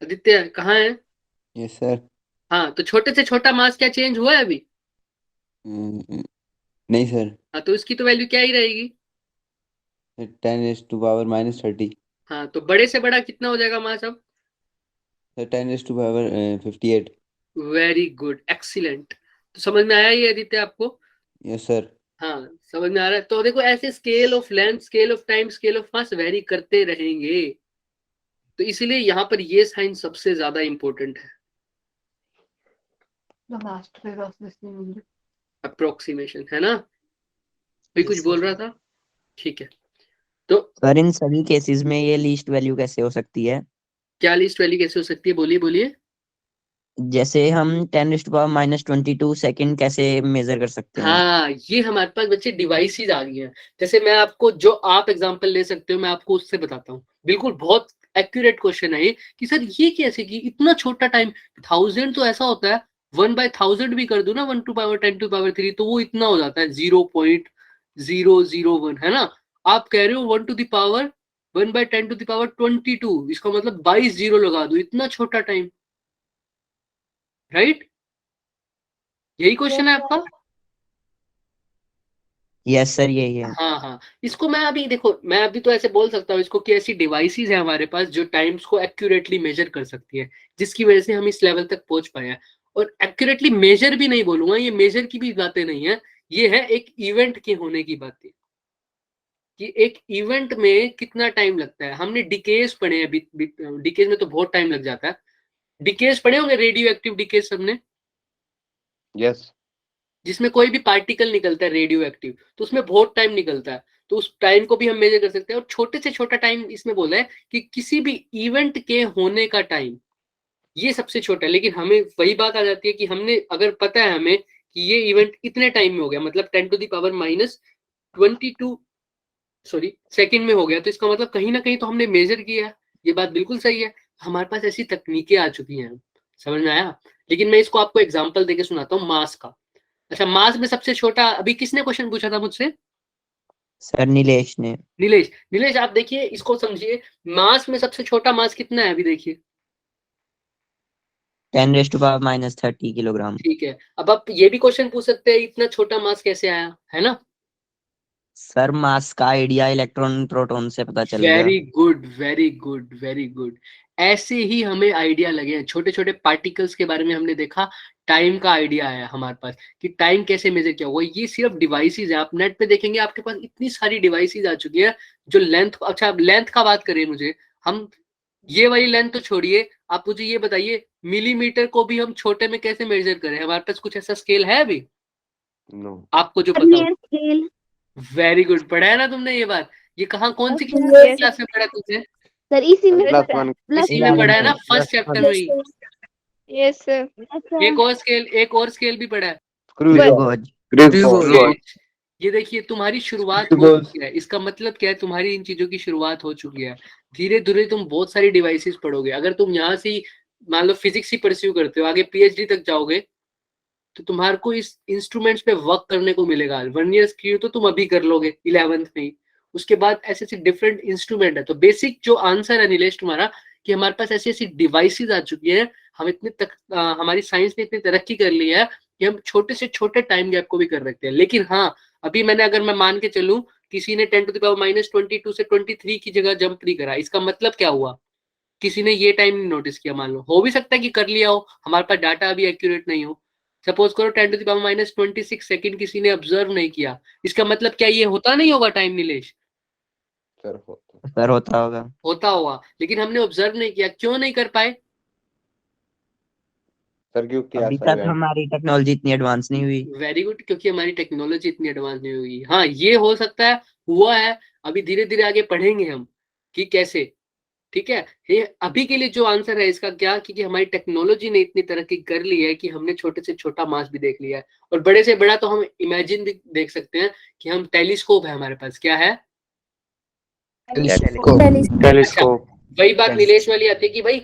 आदित्य कहाँ है? Yes sir. हाँ, तो छोटे से छोटा मास क्या चेंज हुआ है अभी? नहीं सर। हाँ, तो इसकी तो वैल्यू क्या ही रहेगी? 10⁻⁻30। हाँ, तो बड़े से बड़ा कितना हो जाएगा मास अब? सर 10⁻58। Very good, excellent. तो समझ में आया ये आदित्य आपको? Yes sir. हाँ, समझ में आ रहा है। तो देखो, ऐसे scale of length, scale of time, scale of mass vary करते रहेंगे, तो इसलिए यहाँ पर ये साइन सबसे ज्यादा इंपॉर्टेंट है, अप्रोक्सीमेशन, है ना? कोई कुछ बोल रहा था? ठीक है, तो सर इन सभी केसेस में ये लीस्ट वैल्यू कैसे हो सकती है? क्या लिस्ट वैल्यू कैसे हो सकती है? बोलिए बोलिए। जैसे हम 10⁻⁻22 सेकंड कैसे मेजर कर सकते हैं? हाँ, ये हमारे पास बच्चे डिवाइसेस आ गई हैं। जैसे मैं आपको, जो आप एग्जांपल ले सकते हो, मैं आपको उससे बताता हूँ। बिल्कुल बहुत एक्यूरेट क्वेश्चन है ये कि सर ये कैसे कि इतना छोटा टाइम, 1000 तो ऐसा होता है 1/1000 भी कर दो ना, 1/10⁻³ तो वो इतना हो जाता है 0.001, है ना? आप कह रहे हो 1/10⁻22, इसका मतलब 22 जीरो लगा दो, इतना छोटा टाइम, राइट? यही क्वेश्चन है आपका? यस सर यही है। हाँ हाँ, इसको मैं अभी देखो, मैं अभी तो ऐसे बोल सकता हूँ इसको कि ऐसी डिवाइसेस है हमारे पास जो टाइम्स को एक्यूरेटली मेजर कर सकती है, जिसकी वजह से हम इस लेवल तक पहुंच पाए हैं। और एक्यूरेटली मेजर भी नहीं बोलूंगा, ये मेजर की भी बातें नहीं है, ये है एक इवेंट के होने की बातें, कि एक इवेंट में कितना टाइम लगता है। हमने डिकेज पढ़े हैं, डिकेज में तो बहुत टाइम लग जाता है। डिकेज पढ़े होंगे, रेडियो एक्टिव डिकेज सबने, यस। जिसमें कोई भी पार्टिकल निकलता है रेडियो एक्टिव, तो उसमें बहुत टाइम निकलता है, तो उस टाइम को भी हम मेजर कर सकते हैं। और छोटे से छोटा टाइम इसमें बोला है कि किसी भी इवेंट के होने का टाइम, ये सबसे छोटा है। लेकिन हमें वही बात आ जाती है कि हमने, अगर पता है हमें कि ये इवेंट इतने टाइम में हो गया, मतलब 10⁻⁻22 सेकंड में हो गया, तो इसका मतलब कहीं ना कहीं तो हमने मेजर किया है। ये बात बिल्कुल सही है, हमारे पास ऐसी तकनीकें आ चुकी हैं। समझ में आया? लेकिन मैं इसको आपको एग्जाम्पल देके सुनाता हूँ मास का। अच्छा, मास में सबसे छोटा, अभी किसने क्वेश्चन पूछा था मुझसे? सर नीलेश ने। नीलेश। नीलेश आप देखिए, इसको समझिए, मास में सबसे छोटा मास कितना है अभी देखिए। 10⁻⁻30 किलोग्राम। ठीक है, अब आप ये भी क्वेश्चन पूछ सकते हैं इतना छोटा मास कैसे आया, है ना? सर मास का आइडिया इलेक्ट्रॉन प्रोटॉन से पता चल गया। Very good, very good, very good. ऐसे ही हमें आइडिया लगे हैं, छोटे छोटे पार्टिकल्स के बारे में हमने देखा, टाइम का आइडिया आया हमारे पास कि टाइम कैसे मेजर किया हुआ। ये सिर्फ डिवाइसेस है, आप नेट पे देखेंगे आपके पास इतनी सारी डिवाइसेस आ चुकी है जो लेंथ, अच्छा लेंथ का बात करें मुझे, हम ये वाली लेंथ तो छोड़िए, आप मुझे ये बताइए मिलीमीटर को भी हम छोटे में कैसे मेजर करें? हमारे पास कुछ ऐसा स्केल है अभी नो। आपको जो पता हो? Vernier scale. वेरी गुड, पढ़ा है ना तुमने ये बात? ये कहाँ, कौन सी Yes. क्लास में पढ़ा तुमने? सर इसी में +1। इसी में पढ़ा है ना, फर्स्ट चैप्टर में ही। Yes sir. एक और स्केल भी पढ़ा है, ग्लूकोज। ग्लूकोज। ये देखिए तुम्हारी शुरुआत हो चुकी है, इसका मतलब क्या है, तुम्हारी इन चीजों की शुरुआत हो चुकी है। धीरे धीरे तुम बहुत सारी डिवाइसेस पढ़ोगे। अगर तुम यहाँ से ही मान लो फिजिक्स ही परस्यू करते हो, आगे पीएचडी तक जाओगे, तो तुम्हारे को इस इंस्ट्रूमेंट्स पे वर्क करने को मिलेगा। 1 ईयर की तो तुम अभी कर लोगे 11th में ही, उसके बाद ऐसे ऐसे डिफरेंट इंस्ट्रूमेंट है। तो बेसिक जो आंसर है नीलेश तुम्हारा, कि हमारे पास ऐसी ऐसी डिवाइसेस आ चुकी है, हम इतने तक हमारी साइंस ने इतनी तरक्की कर ली है कि हम छोटे से छोटे टाइम गैप को भी कर सकते हैं। लेकिन हाँ, अभी मैंने, अगर मैं मान के चलूं किसी ने 10⁻⁻22 से 23 की जगह जंप नहीं करा, इसका मतलब क्या हुआ? किसी ने ये टाइम नहीं नोटिस किया। मान लो, हो भी सकता है कि कर लिया हो, हमारे पास डाटा अभी एक्यूरेट नहीं हो। सपोज करो 10⁻⁻26 सेकंड किसी ने ऑब्जर्व नहीं किया, इसका मतलब क्या ये होता नहीं होगा टाइम नीलेश? सर होता। सर होता होगा। होता होगा, लेकिन हमने ऑब्जर्व नहीं किया। क्यों नहीं कर पाए? सर क्योंकि अभी ऐसा तक हमारी टेक्नोलॉजी इतनी एडवांस नहीं हुई। वेरी गुड, क्योंकि हमारी टेक्नोलॉजी इतनी एडवांस नहीं हुई। हाँ, ये हो सकता है, हुआ है, अभी धीरे धीरे आगे पढ़ेंगे हम कि कैसे। ठीक है, ये अभी के लिए जो आंसर है इसका क्या, क्योंकि हमारी टेक्नोलॉजी ने इतनी तरक्की कर ली है कि हमने छोटे से छोटा मास भी देख लिया है, और बड़े से बड़ा तो हम इमेजिन भी देख सकते हैं कि हम टेलीस्कोप है हमारे पास। क्या है? Telescope. वही बात नीलेश वाली आती है कि भाई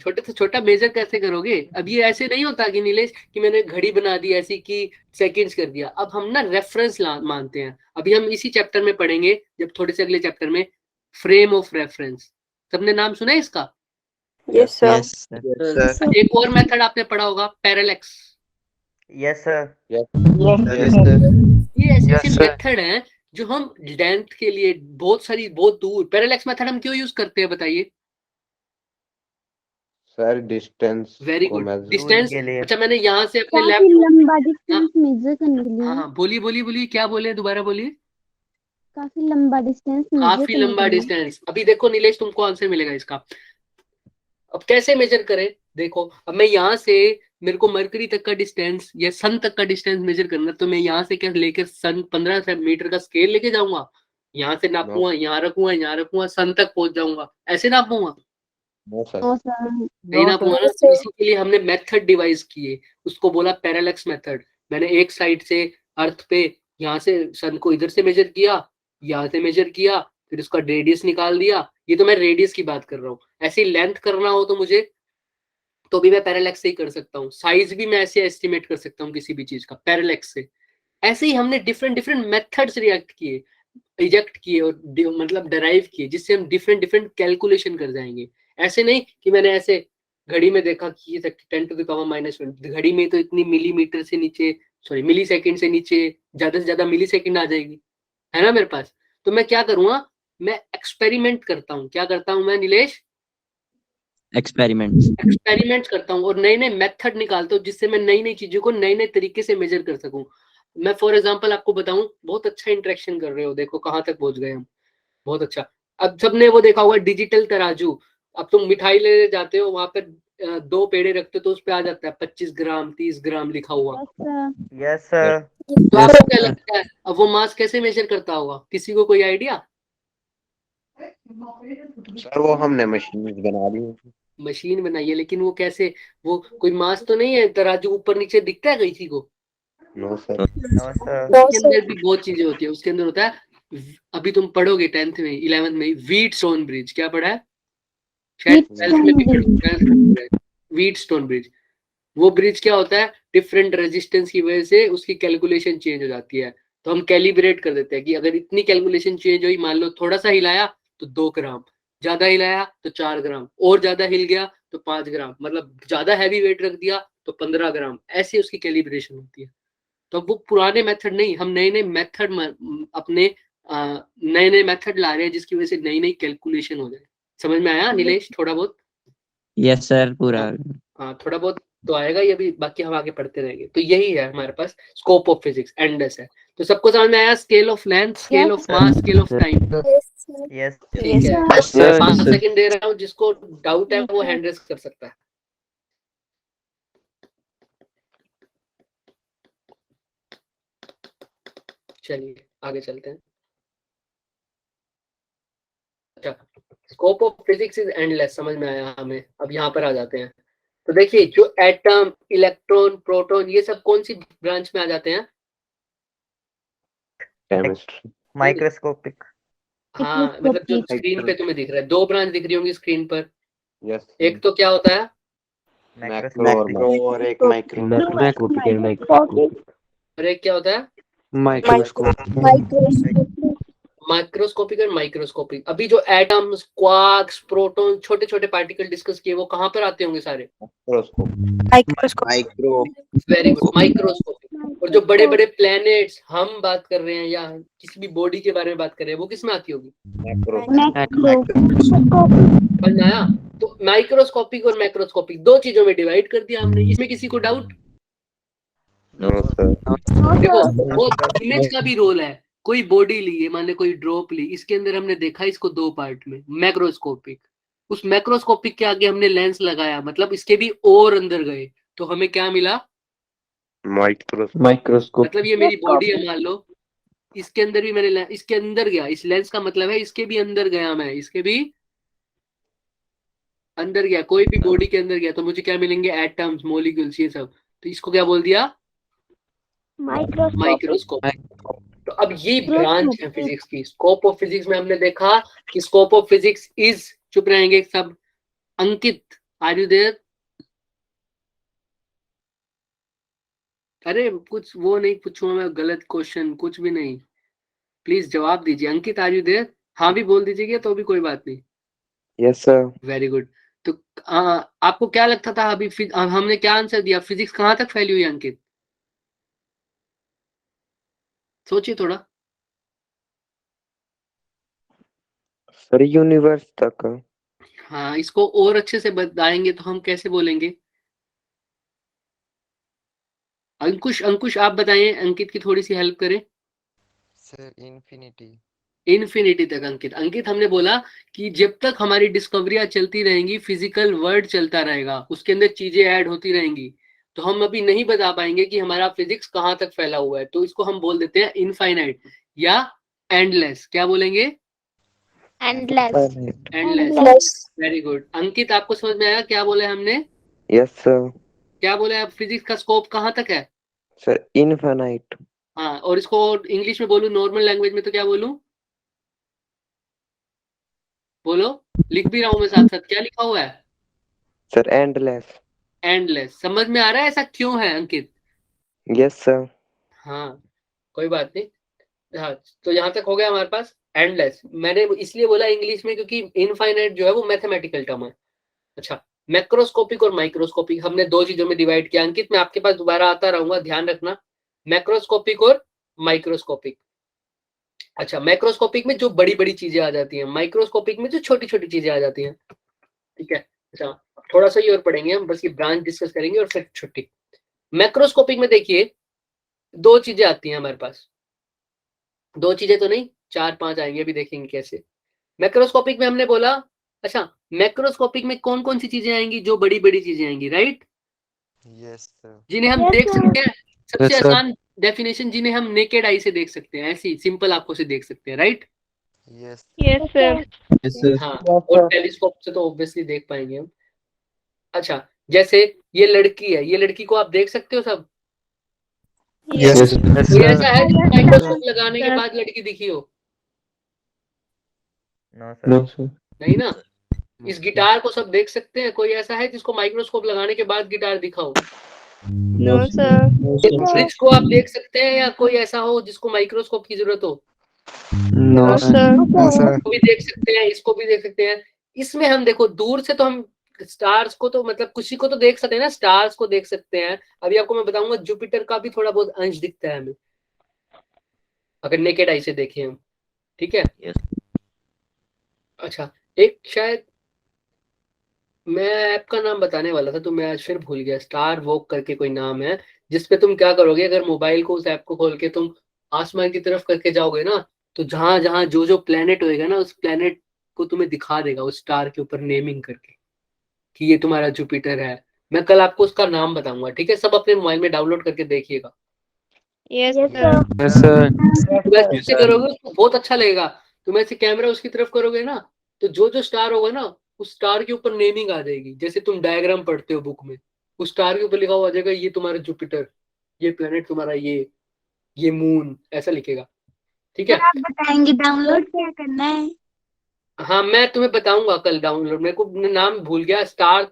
छोटे से छोटा मेजर कैसे करोगे। अब ये ऐसे नहीं होता कि नीलेश कि मैंने घड़ी बना दी ऐसी कि सेकंड्स कर दिया। अब हम ना रेफरेंस मानते हैं। अभी हम इसी चैप्टर में पढ़ेंगे, जब थोड़े से अगले चैप्टर में, फ्रेम ऑफ रेफरेंस। सबने नाम सुना है इसका? Yes, sir. Yes sir. एक और मेथड आपने पढ़ा होगा, पैरेलैक्स। Yes sir. ये ऐसे ऐसे मेथड हैं जो हम लेंथ के लिए बहुत दूर। पैरेलैक्स मेथड हम क्यों यूज करते हैं बताइए? सर डिस्टेंस वेरी को गुड, measure- डिस्टेंस। अच्छा, मैंने यहाँ से अपने काफी लैपटॉप, लंबा डिस्टेंस मेजर करने के हाँ लिए, हाँ, बोलिए बोलिए बोलिए, क्या बोले, दोबारा बोलिए। काफी लंबा डिस्टेंस मेजर काफी करने लंबा के लिए। डिस्टेंस। अभी देखो नीलेश, तुमको आंसर मिलेगा इसका। अब कैसे मेजर करें? देखो, अब मैं यहाँ से, मेरे को मरकरी तक का डिस्टेंस या सन तक का डिस्टेंस मेजर करना, तो मैं यहाँ से क्या लेकर सन 15 मीटर का स्केल लेके जाऊंगा, यहाँ से नापूंगा, यहाँ रखूंगा, यहाँ रखूंगा, सन तक पहुंच जाऊंगा, ऐसे नापूंगा? No, sir. नो सर, नहीं नापूंगा ना। तो इसी के लिए हमने मेथड डिवाइस किए, उसको बोला पैरेलैक्स मेथड। मैंने एक साइड से अर्थ पे, यहाँ से सन को इधर से मेजर किया, यहाँ से मेजर किया, फिर उसका रेडियस निकाल दिया। ये तो मैं रेडियस की बात कर रहा हूँ। ऐसी लेंथ करना हो तो मुझे, तो भी मैं पैरेलैक्स से ही कर सकता हूँ। साइज भी मैं ऐसे एस्टिमेट कर सकता हूँ किसी भी चीज का, पैरेलैक्स से। ऐसे ही हमने डिफरेंट डिफरेंट मेथड्स रिएक्ट किए, रिजेक्ट किए और मतलब डराइव किए, जिससे हम डिफरेंट डिफरेंट कैलकुलेशन कर जाएंगे। ऐसे नहीं कि मैंने ऐसे घड़ी में देखा कि ये 10⁻⁻1, घड़ी में तो इतनी मिलीमीटर से नीचे, सॉरी मिली सेकेंड से नीचे ज्यादा से ज्यादा मिली सेकेंड आ जाएगी, है ना मेरे पास। तो मैं क्या करूंगा, मैं एक्सपेरिमेंट करता हूँ। क्या करता हूँ मैं नीलेश? एक्सपेरिमेंट करता हूँ और नए नए मेथड निकालता हूँ, जिससे मैं नई नई चीजों को नए नए तरीके से मेजर कर सकूं। मैं फॉर एग्जांपल आपको बताऊं, बहुत अच्छा इंटरेक्शन कर रहे हो, देखो कहाँ तक पहुंच गए हम, बहुत अच्छा। अब सबने वो देखा होगा डिजिटल तराजू। अब तुम मिठाई लेने जाते हो, वहां पर 2 पेड़े रखते हो, तो उस पे आ जाता है 25 ग्राम 30 ग्राम लिखा हुआ। Yes sir. तो आपको क्या लगता है अब वो मास कैसे मेजर करता होगा? किसी को कोई आइडिया? सर वो हमने मशीन बना ली है। मशीन बनाई है, लेकिन वो कैसे? वो कोई मास तो नहीं है, तराजू ऊपर नीचे दिखता है किसी को? No sir. उसके अंदर भी बहुत चीजें होती है। उसके अंदर होता है, अभी तुम पढ़ोगे 10th में 11th में, व्हीटस्टोन ब्रिज। क्या पढ़ा है? शायद 12th में भी पढ़ा, व्हीटस्टोन ब्रिज। वो ब्रिज क्या होता है, डिफरेंट रेजिस्टेंस की वजह से उसकी कैलकुलेशन चेंज हो जाती है। तो हम कैलिब्रेट कर देते हैं कि अगर इतनी कैलकुलेशन चेंज हुई, मान लो थोड़ा सा हिलाया तो 2 ग्राम, ज्यादा हिलाया तो 4 ग्राम, और ज्यादा हिल गया तो 5 ग्राम, मतलब ज्यादा हैवी वेट रख दिया तो 15 ग्राम, ऐसे उसकी कैलिब्रेशन होती है। तो वो पुराने मेथड नहीं, हम नए नए मेथड अपने नए नए मेथड ला रहे हैं, जिसकी वजह से नई नई कैलकुलेशन हो जाए। समझ में आया नीलेश? थोड़ा बहुत? यस सर पूरा। हाँ, थोड़ा बहुत तो आएगा ये भी, बाकी हम आगे पढ़ते रहेंगे। तो यही है हमारे पास स्कोप ऑफ फिजिक्स, एंडलेस है। तो सबको समझ में आया? Scale of length, scale of mass, scale of time. Yes, sir. Yes ठीक है, Yes, मैं 5 सेकंड दे रहा हूँ, जिसको डाउट है वो हैंड रेस कर सकता है। चलिए आगे चलते हैं। अच्छा, scope of physics is endless, समझ में आया हमें। अब यहाँ पर आ जाते हैं। तो देखिए, जो एटम, इलेक्ट्रॉन, प्रोटॉन, ये सब कौन सी ब्रांच में आ जाते हैं? केमिस्ट्री। माइक्रोस्कोपिक। हाँ, मतलब जो स्क्रीन पे तुम्हें दिख रहा है, 2 ब्रांच दिख रही होंगी स्क्रीन पर। यस। एक तो क्या होता है, मैक्रो और एक और एक क्या होता है, माइक्रोस्कोपिक और माइक्रोस्कोपिक। अभी जो एटम्स, क्वार्क्स, प्रोटॉन, छोटे छोटे पार्टिकल डिस्कस किए, वो कहाँ पर आते होंगे सारे? माइक्रो। Very good, microscopic. और जो बड़े बड़े प्लैनेट्स हम बात कर रहे हैं, या किसी भी बॉडी के बारे में बात कर रहे हैं, वो किस में आती होगी? समझ में आया? तो माइक्रोस्कोपिक और मैक्रोस्कोपिक 2 चीजों में डिवाइड कर दिया हमने। इसमें किसी को डाउट? No sir. देखो, वो इमेज का भी रोल है। कोई बॉडी ली है, मान ले कोई ड्रॉप ली, इसके अंदर हमने देखा इसको 2 पार्ट में, मैक्रोस्कोपिक। उस मैक्रोस्कोपिक के आगे हमने लेंस लगाया, मतलब इसके भी और अंदर गए, तो हमें क्या मिला? Microscope. मतलब ये मेरी बॉडी है मान लो, इसके अंदर भी मैंने इसके अंदर गया, इस लेंस का मतलब है इसके भी अंदर गया मैं, इसके भी अंदर गया, कोई भी बॉडी के अंदर गया तो मुझे क्या मिलेंगे? एटम्स, मॉलिक्यूल्स, ये सब। तो इसको क्या बोल दिया? माइक्रोस्कोप। माइक्रोस्कोप। तो अब ये ब्रांच है फिजिक्स की। स्कोप ऑफ फिजिक्स में हमने देखा कि स्कोप ऑफ फिजिक्स इज, चुप रहेंगे सब। अंकित, आर यू देयर? अरे कुछ वो नहीं पूछूंगा मैं, गलत क्वेश्चन कुछ भी नहीं, प्लीज जवाब दीजिए। अंकित, आर यू देयर? हाँ भी बोल दीजिएगा तो भी कोई बात नहीं। Yes, sir. Very good. तो आपको क्या लगता था अभी हमने क्या आंसर दिया? फिजिक्स कहाँ तक फैली हुई है अंकित? सोचिए थोड़ा। सर यूनिवर्स तक। हाँ, इसको और अच्छे से बताएंगे तो हम कैसे बोलेंगे? अंकुश, अंकुश आप बताइए, अंकित की थोड़ी सी हेल्प करें। Sir infinity. इन्फिनिटी तक अंकित। अंकित हमने बोला कि जब तक हमारी डिस्कवरियां चलती रहेंगी, फिजिकल वर्ल्ड चलता रहेगा, उसके अंदर चीजें ऐड होती रहेंगी, तो हम अभी नहीं बता पाएंगे कि हमारा फिजिक्स कहाँ तक फैला हुआ है। तो इसको हम बोल देते हैं इनफाइनाइट या एंडलेस। क्या बोलेंगे? Endless. Endless. Very good. Ankit आपको समझ में आया क्या बोले हमने? Yes, sir. क्या बोले आप? फिजिक्स का स्कोप कहाँ तक है? Sir infinite. हाँ, और इसको इंग्लिश में बोलूं, नॉर्मल लैंग्वेज में तो क्या बोलूं? बोलो, लिख भी रहा हूं मैं साथ साथ। क्या लिखा हुआ है? Sir endless. एंडलेस। समझ में आ रहा है ऐसा क्यों है अंकित? Yes, sir. हाँ, कोई बात नहीं। हाँ, तो यहाँ तक हो गया हमारे पास एंडलेस। मैंने इसलिए बोला इंग्लिश में क्योंकि इनफाइनाइट जो है वो मैथमेटिकल टर्म है। अच्छा, मैक्रोस्कोपिक और माइक्रोस्कोपिक हमने दो चीजों में डिवाइड किया। अंकित मैं आपके पास दोबारा आता रहूंगा, ध्यान रखना। मैक्रोस्कोपिक और माइक्रोस्कोपिक। अच्छा, मैक्रोस्कोपिक में जो बड़ी बड़ी चीजें आ जाती हैं, माइक्रोस्कोपिक में जो छोटी छोटी चीजें आ जाती हैं। ठीक है। अच्छा, थोड़ा सा ही और पढ़ेंगे हम, बस ये ब्रांच डिस्कस करेंगे और फिर छुट्टी। मैक्रोस्कोपिक में देखिए दो चीजें आती हैं हमारे पास। दो चीजें तो नहीं, चार पांच आएंगे, अभी देखेंगे कैसे। मैक्रोस्कोपिक में हमने बोला, अच्छा मैक्रोस्कोपिक में कौन कौन सी चीजें आएंगी? जो बड़ी बड़ी चीजें आएंगी, राइट, यस सर। जिन्हें हम Yes, देख sir. सकते हैं। सबसे Yes, sir. आसान डेफिनेशन, जिन्हें हम नेकेड आई से देख सकते हैं, ऐसी सिंपल आंखों से देख सकते हैं, right. Yes Yes, sir. Yes, sir. हाँ, और टेलीस्कोप से तो ऑब्वियसली देख पाएंगे हम। अच्छा, जैसे ये लड़की है, ये लड़की को आप देख सकते हो सब? Yes, Yes, कोई ऐसा है जिसको Yes, माइक्रोस्कोप लगाने के sir. बाद लड़की दिखी हो? No no, sir. नहीं ना। इस गिटार को सब देख सकते हैं, कोई ऐसा है जिसको माइक्रोस्कोप लगाने के बाद गिटार दिखा हो? No, sir. इस फ्रिज को आप देख सकते हैं, या कोई ऐसा हो जिसको माइक्रोस्कोप की जरूरत हो? No, No, sir. sir. इसको भी देख सकते हैं, इसको भी देख सकते हैं। इसमें हम देखो दूर से तो हम स्टार्स को तो मतलब किसी को तो देख सकते हैं ना, स्टार्स को देख सकते हैं। अभी आपको मैं बताऊंगा जुपिटर का भी थोड़ा बहुत अंश दिखता है हमें, अगर नेकेड आई से देखें हम। ठीक है। अच्छा, एक शायद मैं ऐप का नाम बताने वाला था तो मैं आज फिर भूल गया। स्टार वॉक करके कोई नाम है, जिसपे तुम क्या करोगे, अगर मोबाइल को उस ऐप को खोल के तुम आसमान की तरफ करके जाओगे ना, तो जहां जहां जो जो प्लेनेट होएगा ना, उस प्लेनेट को तुम्हें दिखा देगा उस स्टार के ऊपर नेमिंग करके कि ये तुम्हारा जुपिटर है। मैं कल आपको उसका नाम बताऊंगा, ठीक है? सब अपने मोबाइल में डाउनलोड करके देखिएगा। Yes, Yes, sir. Yes, sir. तुम ऐसे करोगे उसको बहुत अच्छा लगेगा। तुम ऐसे कैमरा उसकी तरफ करोगे ना, तो जो जो स्टार होगा ना, उस स्टार के ऊपर नेमिंग आ जाएगी। जैसे तुम डायग्राम पढ़ते हो बुक में, उस स्टार के ऊपर लिखा हुआ आ जाएगा ये तुम्हारा जुपिटर, ये प्लेनेट तुम्हारा ये मून, ऐसा लिखेगा। ठीक है। आप बताएंगे डाउनलोड क्या करना है? हाँ, मैं तुम्हें बताऊंगा कल डाउनलोड। मेरे को नाम भूल गया। स्टार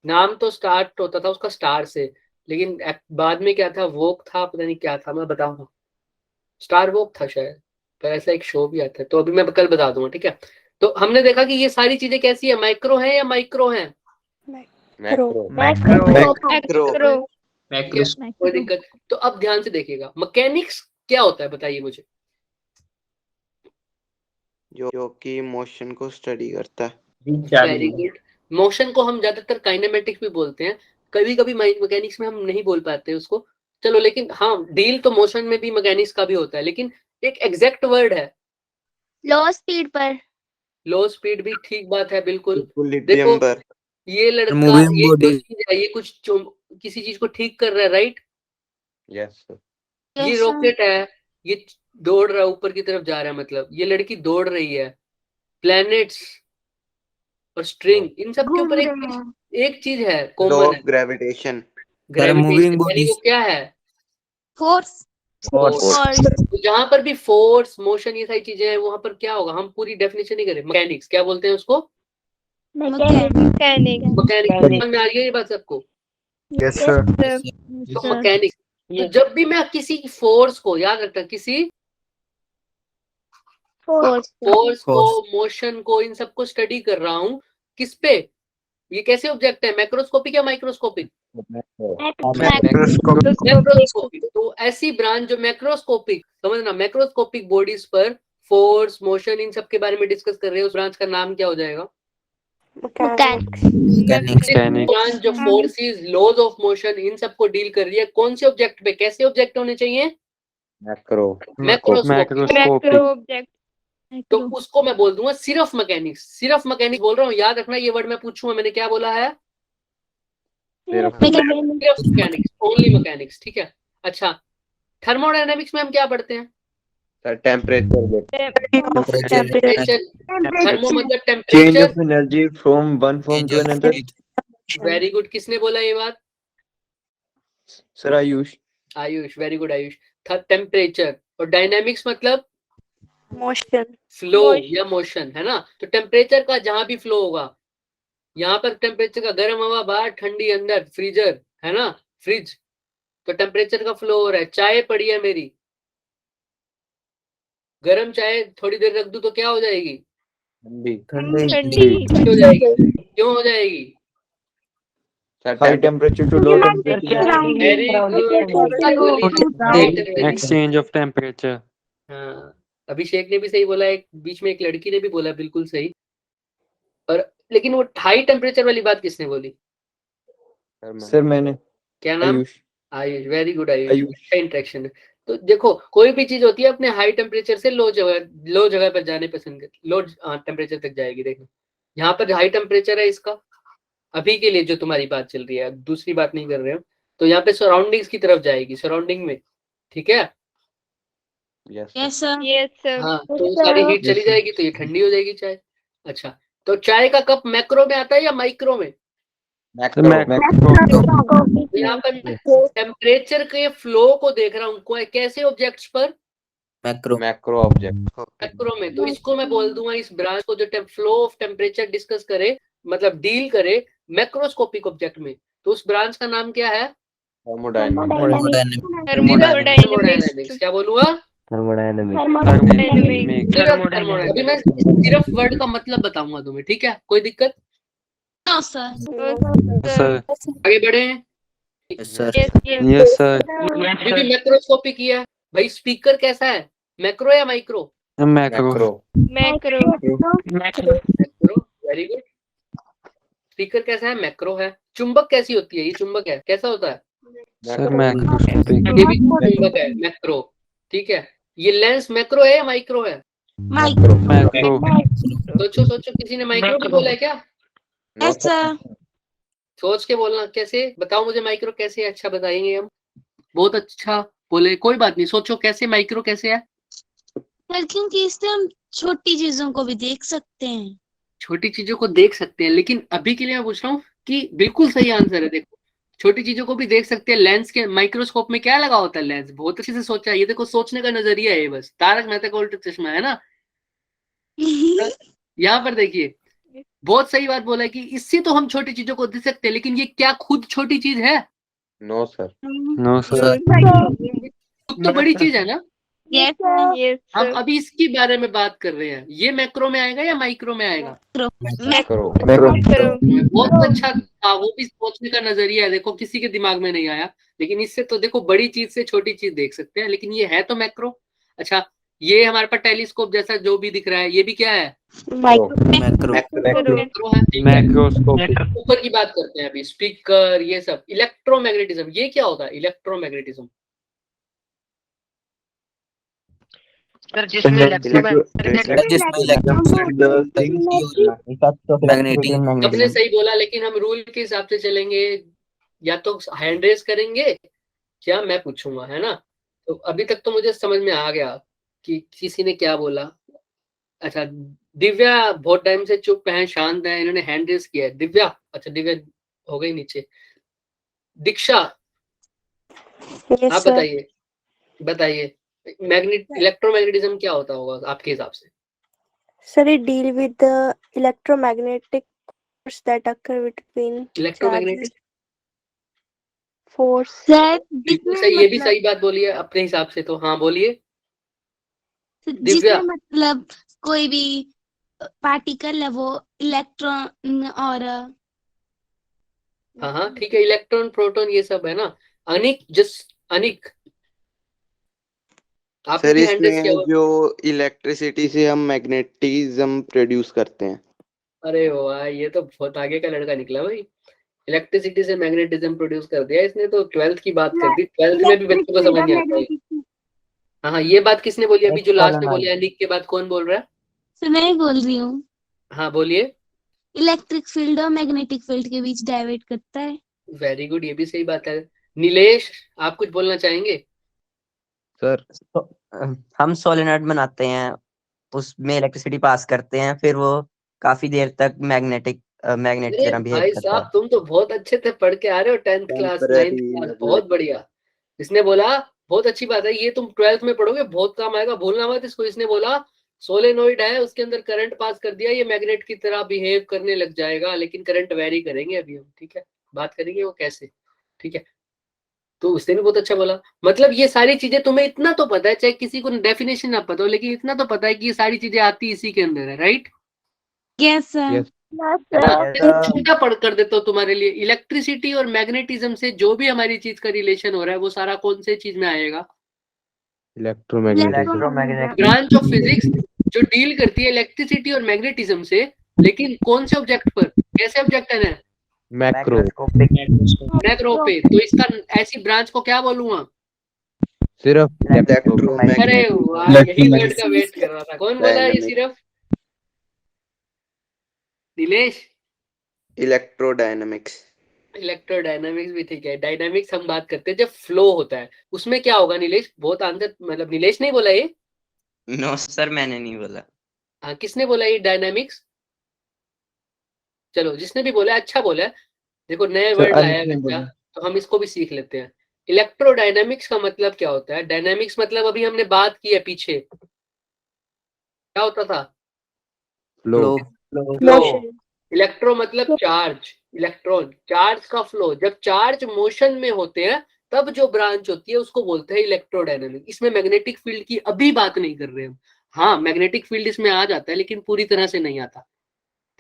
नाम तो स्टार्ट होता था उसका स्टार से, लेकिन बाद में क्या था, वोक था, पता नहीं क्या था, मैं बताऊंगा। स्टार वॉक था शायद, पर ऐसा एक शो भी आता है, तो अभी मैं कल बता दूंगा। ठीक है। तो हमने देखा कि ये सारी चीजें कैसी है, माइक्रो है या माइक्रो है? मैक्रो। Macro. कोई दिक्कत? तो अब ध्यान से देखिएगा, मैकेनिक्स क्या होता है बताइए मुझे। जो कि मोशन को स्टडी करता है। Very good. मोशन को हम ज्यादातर काइनेमेटिक्स भी बोलते हैं, कभी कभी मैकेनिक्स में हम नहीं बोल पाते उसको। चलो, लेकिन हाँ, डील तो मोशन में भी मैकेनिक्स का भी होता है, लेकिन एक एग्जैक्ट वर्ड है। लो स्पीड पर। लो स्पीड भी ठीक बात है, बिल्कुल। इक्विलिब्रियम देखो, पर। ये लड़का Moving ये body. जो चीज है ये किसी चीज को ठीक कर रहा है, राइट? Yes sir. ये Yes, sir. रॉकेट है, ये दौड़ रहा है, ऊपर की तरफ जा रहा है, मतलब ये लड़की दौड़ रही है। प्लैनेट्स और स्ट्रिंग, इन सब के घूम ऊपर रहे हैं। एक चीज है, लॉ कॉमन ऑफ है, ग्रेविटेशन। ग्रेविटेशन। moving यानी bodies. वो क्या है? Force. फोर्स। Force. तो जहां पर भी फोर्स, मोशन, ये सारी चीजें हैं, वहां पर क्या होगा? हम पूरी डेफिनेशन नहीं करें। मैकेनिक्स क्या बोलते हैं उसको? Mechanics mechanics. समझ में आ रही है ये बात सबको? Yes sir. तो मैकेनिक्स, तो जब भी मैं किसी फोर्स को, याद रखना, किसी फोर्स को, मोशन को, इन सबको स्टडी कर रहा हूँ, किस पे? ये कैसे ऑब्जेक्ट है? मैक्रोस्कोपिक या माइक्रोस्कोपिक? मैक्रोस्कोपिक। तो ऐसी ब्रांच जो मैक्रोस्कोपिक, समझना, मैक्रोस्कोपिक बॉडीज पर फोर्स, मोशन, इन सब के बारे में डिस्कस कर रहे हैं, उस ब्रांच का नाम क्या हो जाएगा? Mechanics. ब्रांच जो फोर्सेस, लॉज ऑफ मोशन, इन सबको डील कर रही है, कौन से ऑब्जेक्ट पे? कैसे ऑब्जेक्ट होने चाहिए? मैक्रो। मैक्रोस्कोपिक। तो उसको मैं बोल दूंगा सिर्फ मैकेनिक्स। सिर्फ मैकेनिक्स बोल रहा हूँ, याद रखना, ये वर्ड मैं पूछूंगा, मैंने क्या बोला है? सिर्फ मैकेनिक्स, ओनली मैकेनिक्स, ठीक है? अच्छा, थर्मोडायनेमिक्स में हम क्या पढ़ते हैं? Sir temperature. टेम्परेचर। थर्मो मतलब change temperature. Of energy from one form to another. Very good. किसने बोला ये बात? Sir Ayush. Ayush, very good Ayush. Temperature. और डायनेमिक्स मतलब मोशन फ्लो या मोशन, है ना? तो टेम्परेचर का जहां भी फ्लो होगा, यहाँ पर टेम्परेचर का गर्म हवा बाहर, ठंडी अंदर, फ्रीजर है ना, फ्रिज। तो टेम्परेचर का फ्लो हो रहा है। चाय पड़ी है मेरी, गर्म चाय थोड़ी देर रख दूं तो क्या हो जाएगी? ठंडी। हो जाएगी। क्यों हो जाएगी? High temperature to low temperature. Very good. Exchange of temperature. हाँ, अभिषेक ने भी सही बोला, एक बीच में एक लड़की ने भी बोला, बिल्कुल सही। और लेकिन वो हाई टेम्परेचर वाली बात किसने बोली? सर मैंने। क्या नाम? आयुष। Ayush, very good Ayush. आयुष। अच्छा इंटरेक्शन है। तो देखो, कोई भी चीज होती है अपने हाई टेम्परेचर से लो जगह पर जाने पसंद करती, लो टेम्परेचर तक जाएगी। देखो यहाँ पर हाई टेम्परेचर है इसका, अभी के लिए जो तुम्हारी बात चल रही है, दूसरी बात नहीं कर रहे हो, तो यहाँ पे सराउंडिंग्स की तरफ जाएगी, सराउंडिंग में, ठीक है? Yes, sir. हाँ, तो सारी हीट चली जाएगी, तो ये ठंडी हो जाएगी चाय। अच्छा, तो चाय का कप मैक्रो में आता है या माइक्रो में? तो यहाँ पर टेम्परेचर के फ्लो को देख रहा हूँ, कैसे ऑब्जेक्ट्स पर? Macro object. मैक्रो में। तो इसको मैं बोल दूंगा, इस ब्रांच को जो फ्लो ऑफ टेम्परेचर डिस्कस करे, मतलब डील करे मैक्रोस्कोपिक ऑब्जेक्ट में, तो उस ब्रांच का नाम क्या है? थर्मोडायनेमिक्स। क्या बोलूंगा? अभी मैं सिर्फ वर्ड का मतलब बताऊंगा तुम्हें, ठीक है? कोई दिक्कत? No, sir. Sir. आगे बढ़े। Yes, sir. अभी भी मैक्रोस्कोपी किया भाई। स्पीकर कैसा है, मैक्रो या micro? Macro. Macro, very good. Speaker कैसा है? मैक्रो है। चुंबक कैसी होती है? ये चुंबक है, कैसा होता है? Sir, macroscopic. ये भी चुंबक है, मैक्रो, ठीक है? ये लेंस मैक्रो है या माइक्रो है? Micro. Macro. सोचो, किसी ने माइक्रो भी बोला है क्या? Yes, sir. सोच के बोलना। कैसे? बताओ मुझे माइक्रो कैसे है? अच्छा, बताएंगे हम। बहुत अच्छा बोले, कोई बात नहीं, सोचो कैसे माइक्रो कैसे है? सर, क्योंकि इससे हम छोटी चीजों को भी देख सकते हैं। छोटी चीजों को देख सकते हैं, लेकिन अभी के लिए मैं पूछ रहा हूँ कि बिल्कुल सही आंसर है। देखो, छोटी चीजों को भी देख सकते हैं। लेंस के माइक्रोस्कोप में क्या लगा होता है? लेंस। बहुत अच्छे से सोचा। ये देखो, सोचने का नजरिया है, बस तारक मेहता का उल्टा चश्मा, है ना? यहाँ पर देखिए, बहुत सही बात बोला है कि इससे तो हम छोटी चीजों को देख सकते हैं, लेकिन ये क्या खुद छोटी चीज है? No sir. No, sir. खुद तो बड़ी चीज है ना? Yes, sir. हम अभी इसके बारे में बात कर रहे हैं। ये मैक्रो में आएगा या माइक्रो में आएगा? मैक्रो। बहुत अच्छा था, वो भी सोचने का नजरिया है। देखो, किसी के दिमाग में नहीं आया, लेकिन इससे तो देखो बड़ी चीज से छोटी चीज देख सकते हैं, लेकिन ये है तो मैक्रो। अच्छा, ये हमारे पास टेलीस्कोप जैसा जो भी दिख रहा है, ये भी क्या है? मैक्रो है। Macroscopic. ऊपर की बात करते हैं अभी, स्पीकर, ये सब। इलेक्ट्रोमैग्नेटिज्म, ये क्या होता है? इलेक्ट्रोमैग्नेटिज्म सर जिसमें सबने सही बोला, लेकिन हम रूल के हिसाब से चलेंगे, या तो हैंड रेस करेंगे या मैं पूछूंगा, है ना। तो अभी तक तो मुझे समझ में आ गया कि किसी ने क्या बोला। अच्छा, दिव्या बहुत टाइम से चुप है, शांत है, इन्होंने हैंड रेस किया है। दिव्या, अच्छा दिव्या हो गई नीचे। दीक्षा, आप बताइए बताइए इलेक्ट्रोमैग्नेटिज्म क्या होता होगा आपके हिसाब से? Sir, it deal with the electromagnetic force that occur between electromagnetic force. Sir बिल्कुल जिसमें सही, ये भी मतलब सही बात बोली है अपने हिसाब से। तो हाँ बोलिए दिव्या। जिसमें मतलब कोई भी पार्टिकल है वो इलेक्ट्रॉन और हाँ हाँ ठीक है, इलेक्ट्रॉन प्रोटॉन ये सब है ना। अनिक आपने सर भी हैंड रेस किया इसमें हुआ। जो इलेक्ट्रिसिटी से हम मैग्नेटिज्म प्रोड्यूस करते हैं। अरे वाह, ये तो बहुत आगे का लड़का निकला भाई। इलेक्ट्रिसिटी से मैग्नेटिज्म प्रोड्यूस कर दिया इसने, तो 12th की बात कर दी। 12th में भी बच्चों को समझ नहीं आता है। हाँ हाँ, ये बात किसने बोली अभी जो लास्ट में बोली? अनिक के बाद कौन बोल रहा है? सर मैं ही बोल रही हूँ। हाँ बोलिए। इलेक्ट्रिक फील्ड और मैग्नेटिक फील्ड के बीच डाइवर्ट करता है। वेरी गुड, ये भी सही बात है। नीलेश, आप कुछ बोलना चाहेंगे? सर हम सोलेनॉइड बनाते हैं, उसमें इलेक्ट्रिसिटी पास करते हैं, फिर वो काफी देर तक मैग्नेट की अरे तरह बिहेव भाई करता साहब, है। तुम तो बहुत अच्छे थे, पढ़ के आ रहे हो 10th क्लास 9th क्लास, बहुत बढ़िया। इसने बोला बहुत अच्छी बात है, ये तुम 12th में पढ़ोगे, बहुत काम आएगा, भूलना मत इसको। इसने बोला सोलेनोइड है, उसके अंदर करंट पास कर दिया, ये मैग्नेट की तरह बिहेव करने लग जाएगा, लेकिन करंट वेरी करेंगे अभी हम, ठीक है, बात करेंगे वो कैसे, ठीक है। तो उसने भी बहुत अच्छा बोला। मतलब ये सारी चीजें तुम्हें इतना तो पता है, चाहे किसी को डेफिनेशन ना पता हो, लेकिन इतना तो पता है कि ये सारी चीजें आती इसी के अंदर है, राइट? Yes sir. यस है ना। छोटा पढ़ कर देता हूँ तुम्हारे लिए। इलेक्ट्रिसिटी और मैग्नेटिज्म से जो भी हमारी चीज का रिलेशन हो रहा है, वो सारा कौन से चीज में आएगा? इलेक्ट्रोमैग्नेटिज्म। ब्रांच ऑफ फिजिक्स जो डील करती है इलेक्ट्रिसिटी और मैग्नेटिज्म से, लेकिन कौन से ऑब्जेक्ट पर, कैसे ऑब्जेक्ट है? मैक्रो मैक्रो पे। तो इसका ऐसी ब्रांच को क्या बोलूंगा? सिर्फ अरे वाह, यही वर्ड का वेट कर रहा था। कौन बोला ये सिर्फ? नीलेश। इलेक्ट्रोडायनामिक्स। इलेक्ट्रोडायनामिक्स भी ठीक है। डायनामिक्स हम बात करते हैं जब फ्लो होता है, उसमें क्या होगा? नीलेश बहुत आंसर, मतलब नीलेश नहीं बोला ये? नो सर, मैंने नहीं बोला। हाँ, किसने बोला ये डायनामिक्स? चलो, जिसने भी बोला अच्छा बोला है। देखो नए वर्ड लाया है बच्चा, तो हम इसको भी सीख लेते हैं। इलेक्ट्रोडायनामिक्स का मतलब क्या होता है? डायनामिक्स मतलब अभी हमने बात की है पीछे, क्या होता था? फ्लो। इलेक्ट्रो मतलब चार्ज, इलेक्ट्रॉन, चार्ज का फ्लो। जब चार्ज मोशन में होते हैं तब जो ब्रांच होती है उसको बोलते हैं इलेक्ट्रोडायनामिक। इसमें मैग्नेटिक फील्ड की अभी बात नहीं कर रहे हम। हाँ, मैग्नेटिक फील्ड इसमें आ जाता है, लेकिन पूरी तरह से नहीं आता,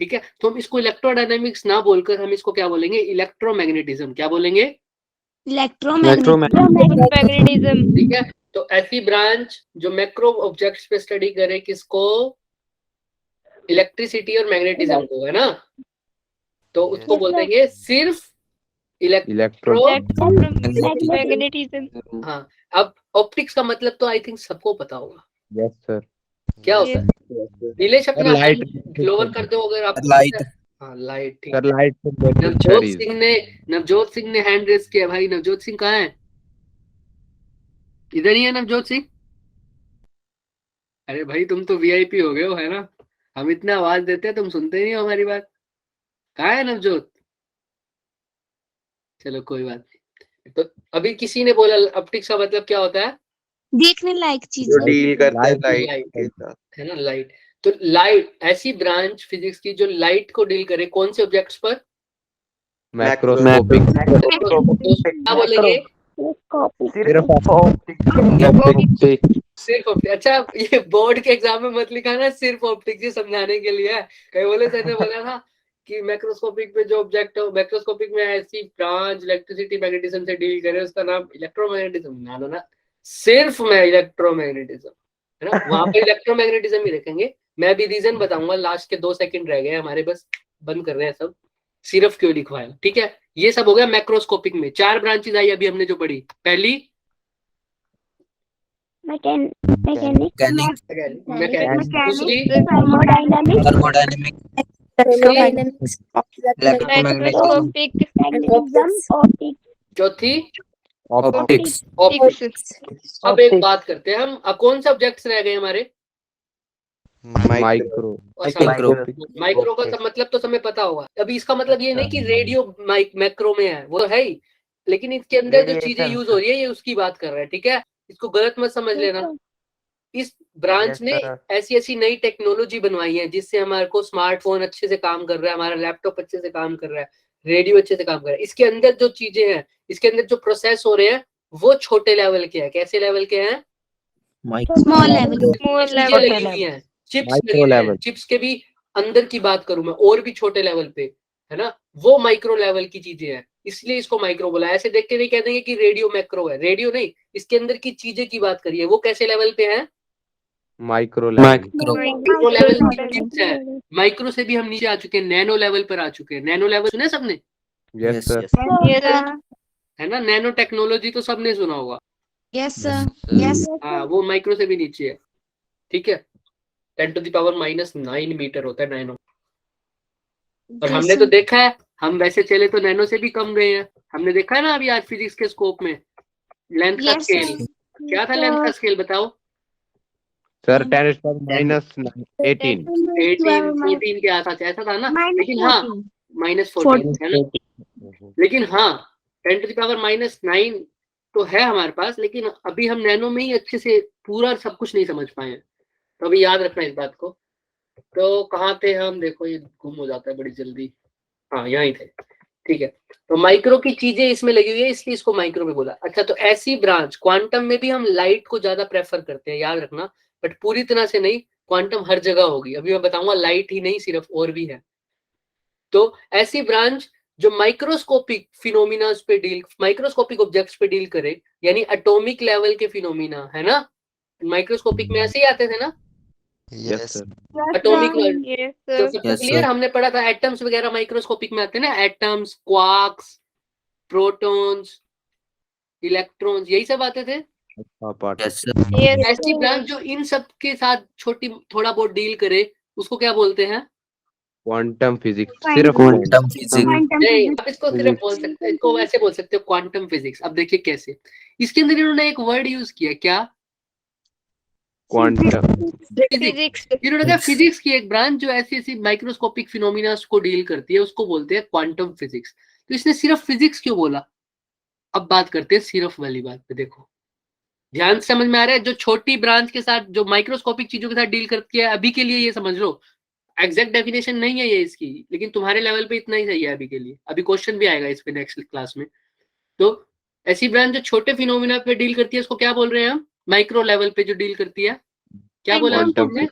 ठीक है। तो हम इसको इलेक्ट्रोडायनामिक्स ना बोलकर हम इसको क्या बोलेंगे? इलेक्ट्रोमैग्नेटिज्म। क्या बोलेंगे? Magnetism. ठीक है। तो ऐसी ब्रांच जो मैक्रो ऑब्जेक्ट्स पे स्टडी करे, किसको? इलेक्ट्रिसिटी और मैग्नेटिज्म को, है ना। तो उसको बोल देंगे सिर्फ इलेक्ट्रो। Magnetism. हाँ, अब ऑप्टिक्स का मतलब तो आई थिंक सबको पता होगा, यस सर। क्या होता है? नीलेश अपना लाइट ग्लोवर कर दो अगर आप। लाइट। हाँ लाइट, ठीक सर है। लाइट नवजोत सिंह ने हैंड रेस किया। भाई नवजोत सिंह कहाँ है? इधर ही है नवजोत सिंह। अरे भाई तुम तो वीआईपी हो गए हो, है ना। हम इतना आवाज देते हैं, तुम सुनते नहीं हो हमारी बात। कहाँ है नवजोत? चलो कोई बात नहीं। तो अभी किसी ने बोला ऑप्टिक्स का मतलब क्या होता है? देखने लायक चीज जो डील करता है लाइट लाइट के साथ। है ना, लाइट। तो लाइट ऐसी ब्रांच फिजिक्स की जो लाइट को डील करे, कौन से ऑब्जेक्ट्स पर? मैक्रोस्कोपिक। क्या बोलेंगे? सिर्फ ऑप्टिक्स। अच्छा, ये बोर्ड के एग्जाम में मत लिखा ना सिर्फ ऑप्टिक्स, ये समझाने के लिए है। कई बोले सर ने बोला था कि मैक्रोस्कोपिक पे जो ऑब्जेक्ट है, मैक्रोस्कोपिक में ऐसी ब्रांच इलेक्ट्रिसिटी मैग्नेटिज्म से डील करे, उसका नाम इलेक्ट्रोमैग्नेटिज्म। ना, सिर्फ मैं इलेक्ट्रोमैग्नेटिज्म, है ना। वहां पे इलेक्ट्रोमैग्नेटिज्म ही रखेंगे। मैं भी रीजन बताऊंगा, लास्ट के 2 सेकंड रह गए हमारे, बस बंद कर रहे हैं सब। सिर्फ क्यों लिखवाया, ठीक है। ये सब हो गया मैक्रोस्कोपिक में। 4 ब्रांचेस आई अभी हमने जो पढ़ी। पहली मैकेनिक्स मैकेनिक्स दूसरी thermodynamics thermodynamic Electromagnetic electromagnetism magnetism optics चौथी ऑप्टिक्स ऑप्टिक्स। अब एक बात करते हैं हम, कौन सा ऑब्जेक्ट्स रह गए हमारे? माइक्रो माइक्रो का मतलब तो हमें पता होगा। अभी इसका मतलब ये नहीं कि रेडियो मैक्रो में है, वो है ही, लेकिन इसके अंदर जो चीजें यूज हो रही है ये उसकी बात कर रहा है, ठीक है? इसको गलत मत समझ लेना। इस ब्रांच ने ऐसी ऐसी नई टेक्नोलॉजी बनवाई है जिससे हमारे को स्मार्टफोन अच्छे से काम कर रहा है, हमारा लैपटॉप अच्छे से काम कर रहा है, रेडियो अच्छे से काम कर रहा है। इसके अंदर जो चीजें हैं, इसके अंदर जो प्रोसेस हो रहे हैं वो छोटे लेवल के हैं। कैसे लेवल के हैं? स्मॉल लेवल चीजें लगी हुई हैं, चिप्स लगी हुई हैं। चिप्स के भी अंदर की बात करूं मैं, और भी छोटे लेवल पे, है ना, वो माइक्रो लेवल की चीजें हैं, इसलिए इसको माइक्रो बोला। ऐसे देख के नहीं कह देंगे कि रेडियो मैक्रो है, रेडियो नहीं, इसके अंदर की चीजें की बात करिए। वो कैसे लेवल पे है? माइक्रो लेवल माइक्रो लेवल की चिप्स है। माइक्रो से भी हम नीचे आ चुके हैं, नैनो लेवल पर आ चुके हैं। नैनो लेवल सुना सबने? यस सर है ना, नैनो टेक्नोलॉजी तो सबने सुना होगा। यस सर हाँ, वो माइक्रो से भी नीचे है, ठीक है। 10⁻⁹ मीटर होता है नैनो। और हमने तो देखा है, हम वैसे चले तो नैनो से भी कम गए हैं। हमने देखा है ना अभी आज फिजिक्स के स्कोप में लेंथ का स्केल। क्या था लेंथ का स्केल बताओ? सर 10⁻⁻18 14 के आसपास ऐसा था ना। लेकिन हाँ, -14 है ना। लेकिन हाँ, 10⁻⁹ तो है हमारे पास, लेकिन अभी हम नैनो में ही अच्छे से पूरा सब कुछ नहीं समझ पाए हैं। तो अभी याद रखना इस बात को। तो कहाँ थे हम? देखो ये गुम हो जाता है बड़ी जल्दी। हाँ, यहाँ ही थे, ठीक है। तो माइक्रो की चीजें इसमें लगी हुई है, इसलिए इसको माइक्रो में बोला। अच्छा, तो ऐसी ब्रांच क्वांटम में भी हम लाइट को ज्यादा प्रेफर करते हैं, याद रखना, बट पूरी तरह से नहीं। क्वांटम हर जगह होगी, अभी मैं बताऊंगा। लाइट ही नहीं, सिर्फ और भी है। तो ऐसी ब्रांच जो माइक्रोस्कोपिक फिनोमिना पे डील, माइक्रोस्कोपिक ऑब्जेक्ट्स पे डील करे, यानी एटॉमिक लेवल के फिनोमिना, है ना। माइक्रोस्कोपिक में ऐसे ही आते थे ना, यस सर एटॉमिक वर्ड। तो सबको क्लियर? हमने पढ़ा था एटम्स वगैरह माइक्रोस्कोपिक में आते हैं ना, एटम्स, क्वार्क्स, प्रोटॉन्स, इलेक्ट्रॉन्स, यही सब आते थे। ऐसी ब्रांच जो इन सब के साथ छोटी थोड़ा बहुत डील करे, उसको क्या बोलते हैं? Quantum physics. सिर्फ क्वांटम फिजिक्स नहीं, आप इसको सिर्फ बोल सकते हैं, इसको वैसे बोल सकते हो, क्वांटम फिजिक्स। अब देखिए कैसे, इसके अंदर इन्होंने एक वर्ड यूज किया, क्या? Quantum physics. इन्होंने कहा फिजिक्स की एक ब्रांच जो ऐसी ऐसी माइक्रोस्कोपिक फिनोमिना को डील करती है, उसको बोलते हैं क्वांटम फिजिक्स। तो इसने सिर्फ फिजिक्स क्यों बोला? अब बात करते हैं सिर्फ वाली बात पे। देखो, ध्यान से समझ में आ रहा है? जो छोटी ब्रांच के साथ, जो माइक्रोस्कोपिक चीजों के साथ डील करती है, अभी के लिए ये समझ लो, एग्जैक्ट डेफिनेशन नहीं है ये इसकी, लेकिन तुम्हारे लेवल पे इतना ही सही है अभी के लिए। अभी क्वेश्चन भी आएगा इस पे नेक्स्ट क्लास में। तो ऐसी ब्रांच जो छोटे फिनोमिना पे डील करती है, उसको क्या बोल रहे हैं हम? माइक्रो लेवल पे जो डील करती है, क्या बोला हमने?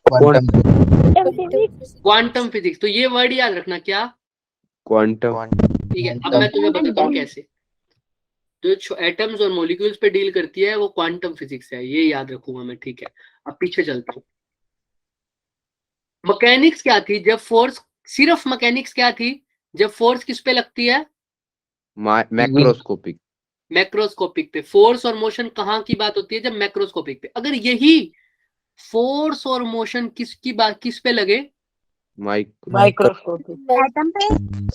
Quantum physics. तो ये वर्ड याद रखना, क्या? क्वांटम। ठीक है। अब मैं तुम्हें बताता हूँ कैसे। जो एटम्स और मॉलिक्यूल्स पे डील करती है वो क्वांटम फिजिक्स है, ये याद रखूंगा मैं, ठीक है। अब पीछे चलता हूँ। मैकेनिक्स क्या थी जब फोर्स, सिर्फ मैकेनिक्स क्या थी जब फोर्स किस पे लगती है? मैक्रोस्कोपिक। मैक्रोस्कोपिक पे। फोर्स और मोशन कहाँ की बात होती है? जब मैक्रोस्कोपिक पे। अगर यही फोर्स और मोशन किसकी बात, किस पे लगे? माइक्रोस्कोपिक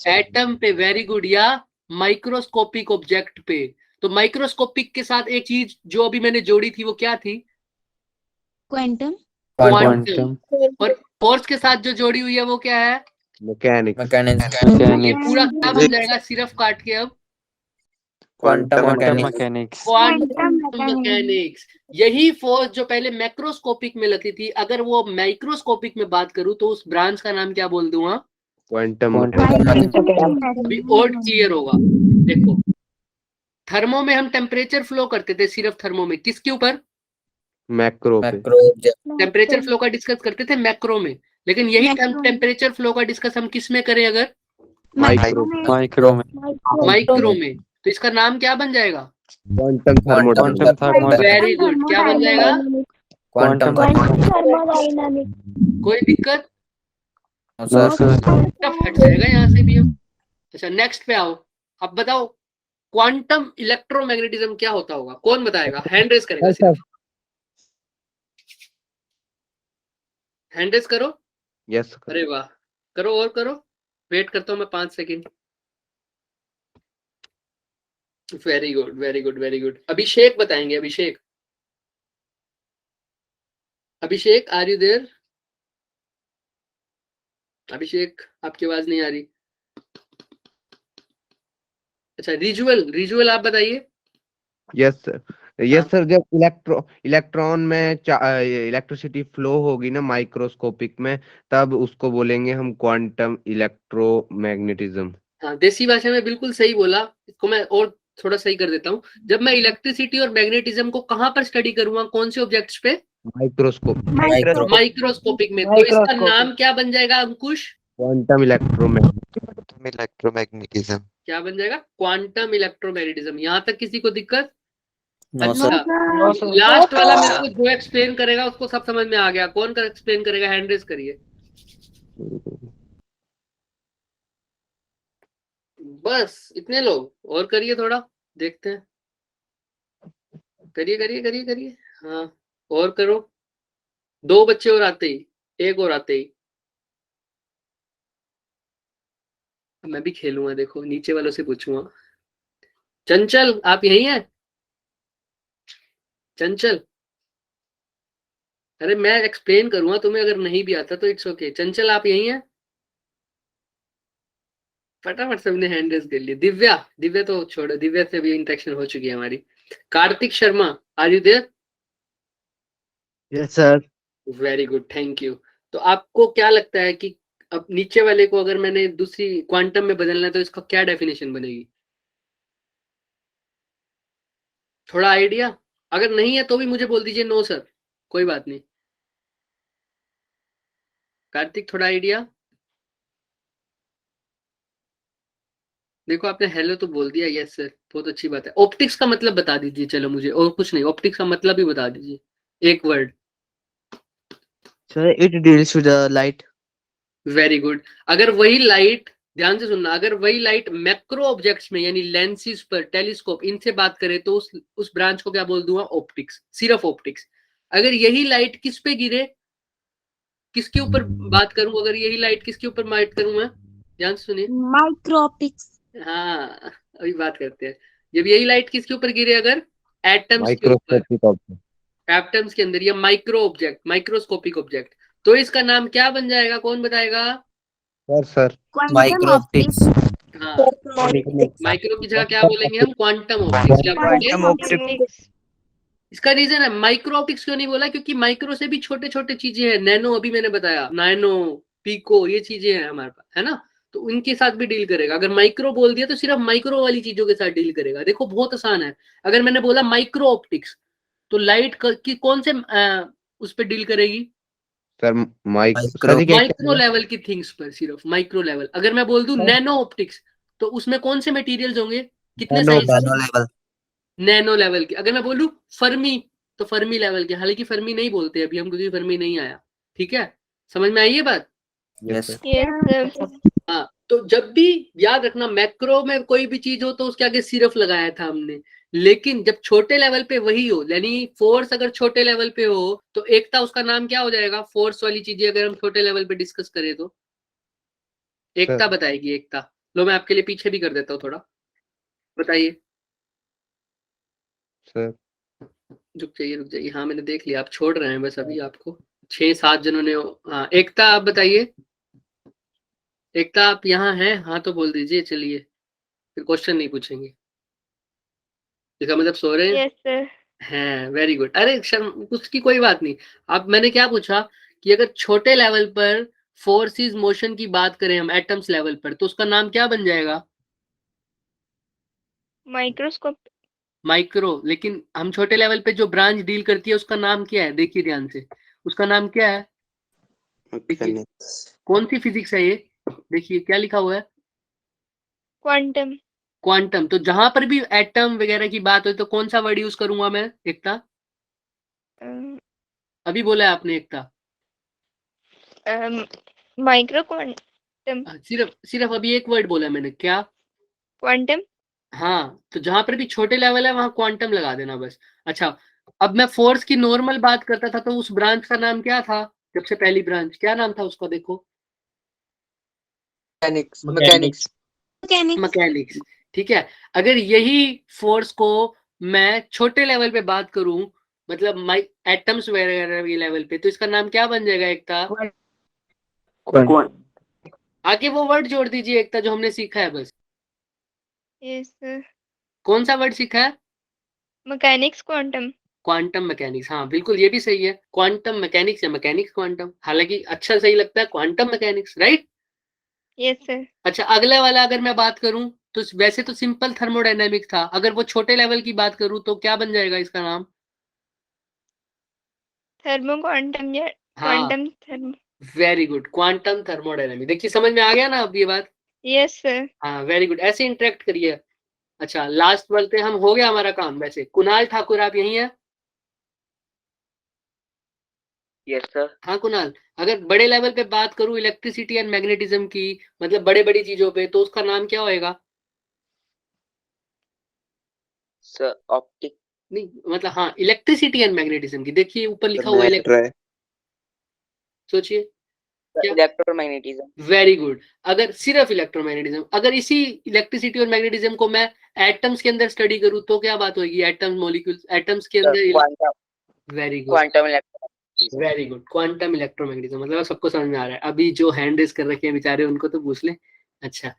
एटम पे। Very good. या माइक्रोस्कोपिक ऑब्जेक्ट पे। तो माइक्रोस्कोपिक के साथ एक चीज जो अभी मैंने जोड़ी थी, वो क्या थी? क्वांटम। क्वांटम। और फोर्स के साथ जो जोड़ी हुई है वो क्या है? मैकेनिक्स। ये पूरा क्या बन जाएगा सिर्फ काट के? अब क्वांटम मैकेनिक्स क्वांटम मैकेनिक्स। यही फोर्स जो पहले मैक्रोस्कोपिक में लगती थी, अगर वो माइक्रोस्कोपिक में बात करूं तो उस ब्रांच का नाम क्या बोल दूंगा? क्वांटम। अभी और क्लियर होगा। देखो, थर्मो में हम टेम्परेचर फ्लो करते थे, सिर्फ थर्मो में, किसके ऊपर? मैक्रो पे। टेम्परेचर फ्लो का डिस्कस करते थे मैक्रो में। लेकिन यही टेम्परेचर फ्लो का डिस्कस हम किस में करें? अगर माइक्रो माइक्रो में, तो इसका नाम क्या बन जाएगा? Quantum thermodynamics. Very good. क्या बन जाएगा? क्वांटम कोई दिक्कत? सर हट जाएगा यहाँ से भी हम। अच्छा, नेक्स्ट पे आओ। अब बताओ क्वांटम इलेक्ट्रोमैग्नेटिज्म क्या होता होगा? कौन बताएगा? हैंड रेस करेगा सिर्फ। हैंड रेस करो। Yes sir. अरे वाह, करो और करो। वेट करता हूँ मैं 5 second. Very good very good very good. Abhishek बताएंगे। Abhishek, Abhishek are you there? Abhishek आपकी आवाज नहीं आ रही। अच्छा, रिजुअल, रिजुअल आप बताइए। Yes sir. हाँ। यस सर, जब इलेक्ट्रॉन में इलेक्ट्रिसिटी फ्लो होगी ना माइक्रोस्कोपिक में, तब उसको बोलेंगे हम क्वांटम इलेक्ट्रोमैग्नेटिज्म। हाँ, देसी भाषा में बिल्कुल सही बोला। इसको मैं और थोड़ा सही कर देता हूँ। जब मैं इलेक्ट्रिसिटी और मैग्नेटिज्म को कहाँ पर स्टडी करूंगा, कौन से ऑब्जेक्ट्स पे? माइक्रोस्कोप। माइक्रो माइक्रोस्कोपिक में। तो इसका नाम क्या बन जाएगा अंकुश? Quantum electromagnetism. क्या बन जाएगा? Quantum electromagnetism. यहाँ तक किसी को दिक्कत? No sir. अच्छा, लास्ट वाला मेरे को जो एक्सप्लेन करेगा उसको सब समझ में आ गया। कौन कर एक्सप्लेन करेगा? हैंड रेज करिए। बस इतने लोग, और करिए थोड़ा, देखते हैं। करिए करिए करिए करिए। हाँ, और करो। 2 बच्चे और आते ही, 1 और आते ही मैं भी खेलूंगा। देखो, नीचे वालों से पूछूंगा। चंचल, आप यही हैं? चंचल, अरे मैं एक्सप्लेन करूंगा तुम्हें, अगर नहीं भी आता तो इट्स ओके। चंचल, आप यही हैं? फटाफट सबने हैंड रेज कर लिए। दिव्या, दिव्या तो छोड़ो, दिव्या से भी इंटरेक्शन हो चुकी है हमारी। Kartik Sharma, are you there? Yes sir. Very good, thank you. तो आपको क्या लगता है कि अब नीचे वाले को अगर मैंने दूसरी क्वांटम में बदलना है तो इसका क्या डेफिनेशन बनेगी? थोड़ा आइडिया? अगर नहीं है तो भी मुझे बोल दीजिए नो सर, कोई बात नहीं। कार्तिक, थोड़ा आइडिया? देखो, आपने हेलो तो बोल दिया। यस सर, बहुत अच्छी बात है। ऑप्टिक्स का मतलब बता दीजिए। चलो, मुझे और कुछ नहीं, ऑप्टिक्स का मतलब ही बता दीजिए, एक word. Sir it deals with the light. Very good. अगर वही लाइट, ध्यान से सुनना, अगर वही लाइट मैक्रो ऑब्जेक्ट्स में यानी लेंसेज पर, टेलीस्कोप, इनसे बात करें तो उस ब्रांच को क्या बोल दूंगा? ऑप्टिक्स, सिर्फ ऑप्टिक्स। अगर यही लाइट किस पे गिरे, किसके ऊपर बात करूं, अगर यही लाइट किसके ऊपर बात करूं मैं? ध्यान से सुनिए। Micro optics. हाँ, अभी बात करते हैं। जब यही लाइट किसके ऊपर गिरे, अगर एटम्स के ऊपर, माइक्रोस्कोपिक ऑब्जेक्ट। एटम्स के अंदर, या माइक्रो ऑब्जेक्ट, माइक्रोस्कोपिक ऑब्जेक्ट, तो इसका नाम क्या बन जाएगा? कौन बताएगा? Sir quantum micro optics. Optics. हाँ, माइक्रो की जगह क्या बोलेंगे हम? Quantum optics. क्या बोलेंगे? Quantum optics. इसका रीजन है, माइक्रो ऑप्टिक्स क्यों नहीं बोला? क्योंकि माइक्रो से भी छोटे छोटे चीजें हैं। नैनो, अभी मैंने बताया, नैनो, पीको, ये चीजें हैं हमारे पास, है ना? तो उनके साथ भी डील करेगा। अगर माइक्रो बोल दिया तो सिर्फ माइक्रो वाली चीजों के साथ डील करेगा। देखो, बहुत आसान है। अगर मैंने बोला माइक्रो ऑप्टिक्स, तो लाइट की कौन से उस पर डील करेगी? Sir micro. सर ये क्या माइक्रो लेवल की थिंग्स पर, सिर्फ माइक्रो लेवल। अगर मैं बोल दूं नैनो ऑप्टिक्स, तो उसमें कौन से मटेरियल्स होंगे? कितने nano size? Nano level. Nano level की। अगर मैं बोलूं फर्मी, तो फर्मी लेवल के। हालांकि फर्मी नहीं बोलते अभी हम, क्योंकि फर्मी नहीं आया। ठीक है, समझ में आई ये बात? यस। हाँ, तो जब भी याद रखना, मैक्रो में कोई भी चीज हो तो उसके आगे सिर्फ लगाया था हमने। लेकिन जब छोटे लेवल पे वही हो, यानी फोर्स अगर छोटे लेवल पे हो, तो एकता उसका नाम क्या हो जाएगा? फोर्स वाली चीजें अगर हम छोटे लेवल पे डिस्कस करें तो एकता बताएगी। एकता, लो मैं आपके लिए पीछे भी कर देता हूँ थोड़ा। बताइए। सर रुक जाइए रुक जाइए। हाँ, मैंने देख लिया, आप छोड़ रहे हैं बस अभी आपको। 6-7 जनों ने। हाँ, एकता आप बताइए। एकता, आप यहाँ हैं? हाँ तो बोल दीजिए, चलिए, फिर क्वेश्चन नहीं पूछेंगे। इसका मतलब सो रहे हैं? Yes sir. हैं, वेरी गुड। अरे शर्म, उसकी कोई बात नहीं। अब मैंने क्या पूछा कि अगर छोटे लेवल पर फोर्सेस मोशन की बात करें हम, एटम्स लेवल पर, तो उसका नाम क्या बन जाएगा? माइक्रोस्कोप। माइक्रो। लेकिन हम छोटे लेवल पे जो ब्रांच डील करती है उसका नाम क्या है? देखिए ध्यान से, उसका नाम क्या है? देखिए, मैकेनिक्स। कौन सी फिजिक्स है ये? देखिए क्या लिखा हुआ है? क्वांटम। क्वांटम। तो जहां पर भी एटम वगैरह की बात हो तो कौन सा वर्ड यूज करूंगा मैं? एकता, अभी बोला है आपने एकता। Micro quantum. सिर्फ सिर्फ अभी एक वर्ड बोला मैंने, क्या? क्वांटम। हाँ, तो जहां पर भी छोटे लेवल है वहां क्वांटम लगा देना बस। अच्छा, अब मैं फोर्स की नॉर्मल बात करता था तो उस ब्रांच का नाम क्या था? सबसे पहली ब्रांच क्या नाम था उसका, देखो मैकेनिक्स मैकेनिक्स मैकेनिक्स मैकेनिक्स। ठीक है, अगर यही फोर्स को मैं छोटे लेवल पे बात करूं, मतलब माई एटम्स वगैरह के लेवल पे, तो इसका नाम क्या बन जाएगा एकता? आगे वो वर्ड जोड़ दीजिए एकता जो हमने सीखा है बस। यस सर, कौन सा वर्ड सीखा है? Mechanics quantum. क्वांटम मैकेनिक्स, हाँ बिल्कुल ये भी सही है, क्वांटम मैकेनिक्स या मैकेनिक्स क्वांटम, हालांकि अच्छा सही लगता है quantum mechanics, right. Yes sir, अच्छा, अगले वाला अगर मैं बात करूं तो वैसे तो सिंपल थर्मोडायनेमिक था, अगर वो छोटे लेवल की बात करूं तो क्या बन जाएगा इसका नाम? थर्मो क्वांटम या हाँ, quantum thermo. Very good, quantum thermodynamic. देखिए समझ में आ गया ना अब ये बात? यस सर, हाँ वेरी गुड, ऐसे इंटरेक्ट करिए। अच्छा लास्ट बोलते हैं हम, हो गया हमारा काम। वैसे कुणाल ठाकुर आप यही हैं? Yes sir. हाँ कुणाल, अगर बड़े लेवल पे बात करूं इलेक्ट्रिसिटी एंड मैग्नेटिज्म की, मतलब बड़े बड़ी चीजों पे, तो उसका नाम क्या होएगा? सर ऑप्टिक नहीं मतलब हाँ, इलेक्ट्रिसिटी एंड मैग्नेटिज्म की, देखिए ऊपर लिखा हुआ मैटर है। सोचिए क्या? इलेक्ट्रोमैग्नेटिज्म। वेरी गुड, अगर सिर्फ इलेक्ट्रोमैग्नेटिज्म, अगर इसी इलेक्ट्रिसिटी और मैग्नेटिज्म को मैं एटम्स के अंदर स्टडी करूं तो क्या बात होगी? एटम्स, मॉलिक्यूल्स, एटम्स के अंदर। Quantum very good, quantum electromagnetism. Very good, quantum electromagnetism, मतलब सबको समझ में आ रहा है। अभी जो हैंड रेस कर रखे हैं बेचारे उनको तो पूछ ले। अच्छा,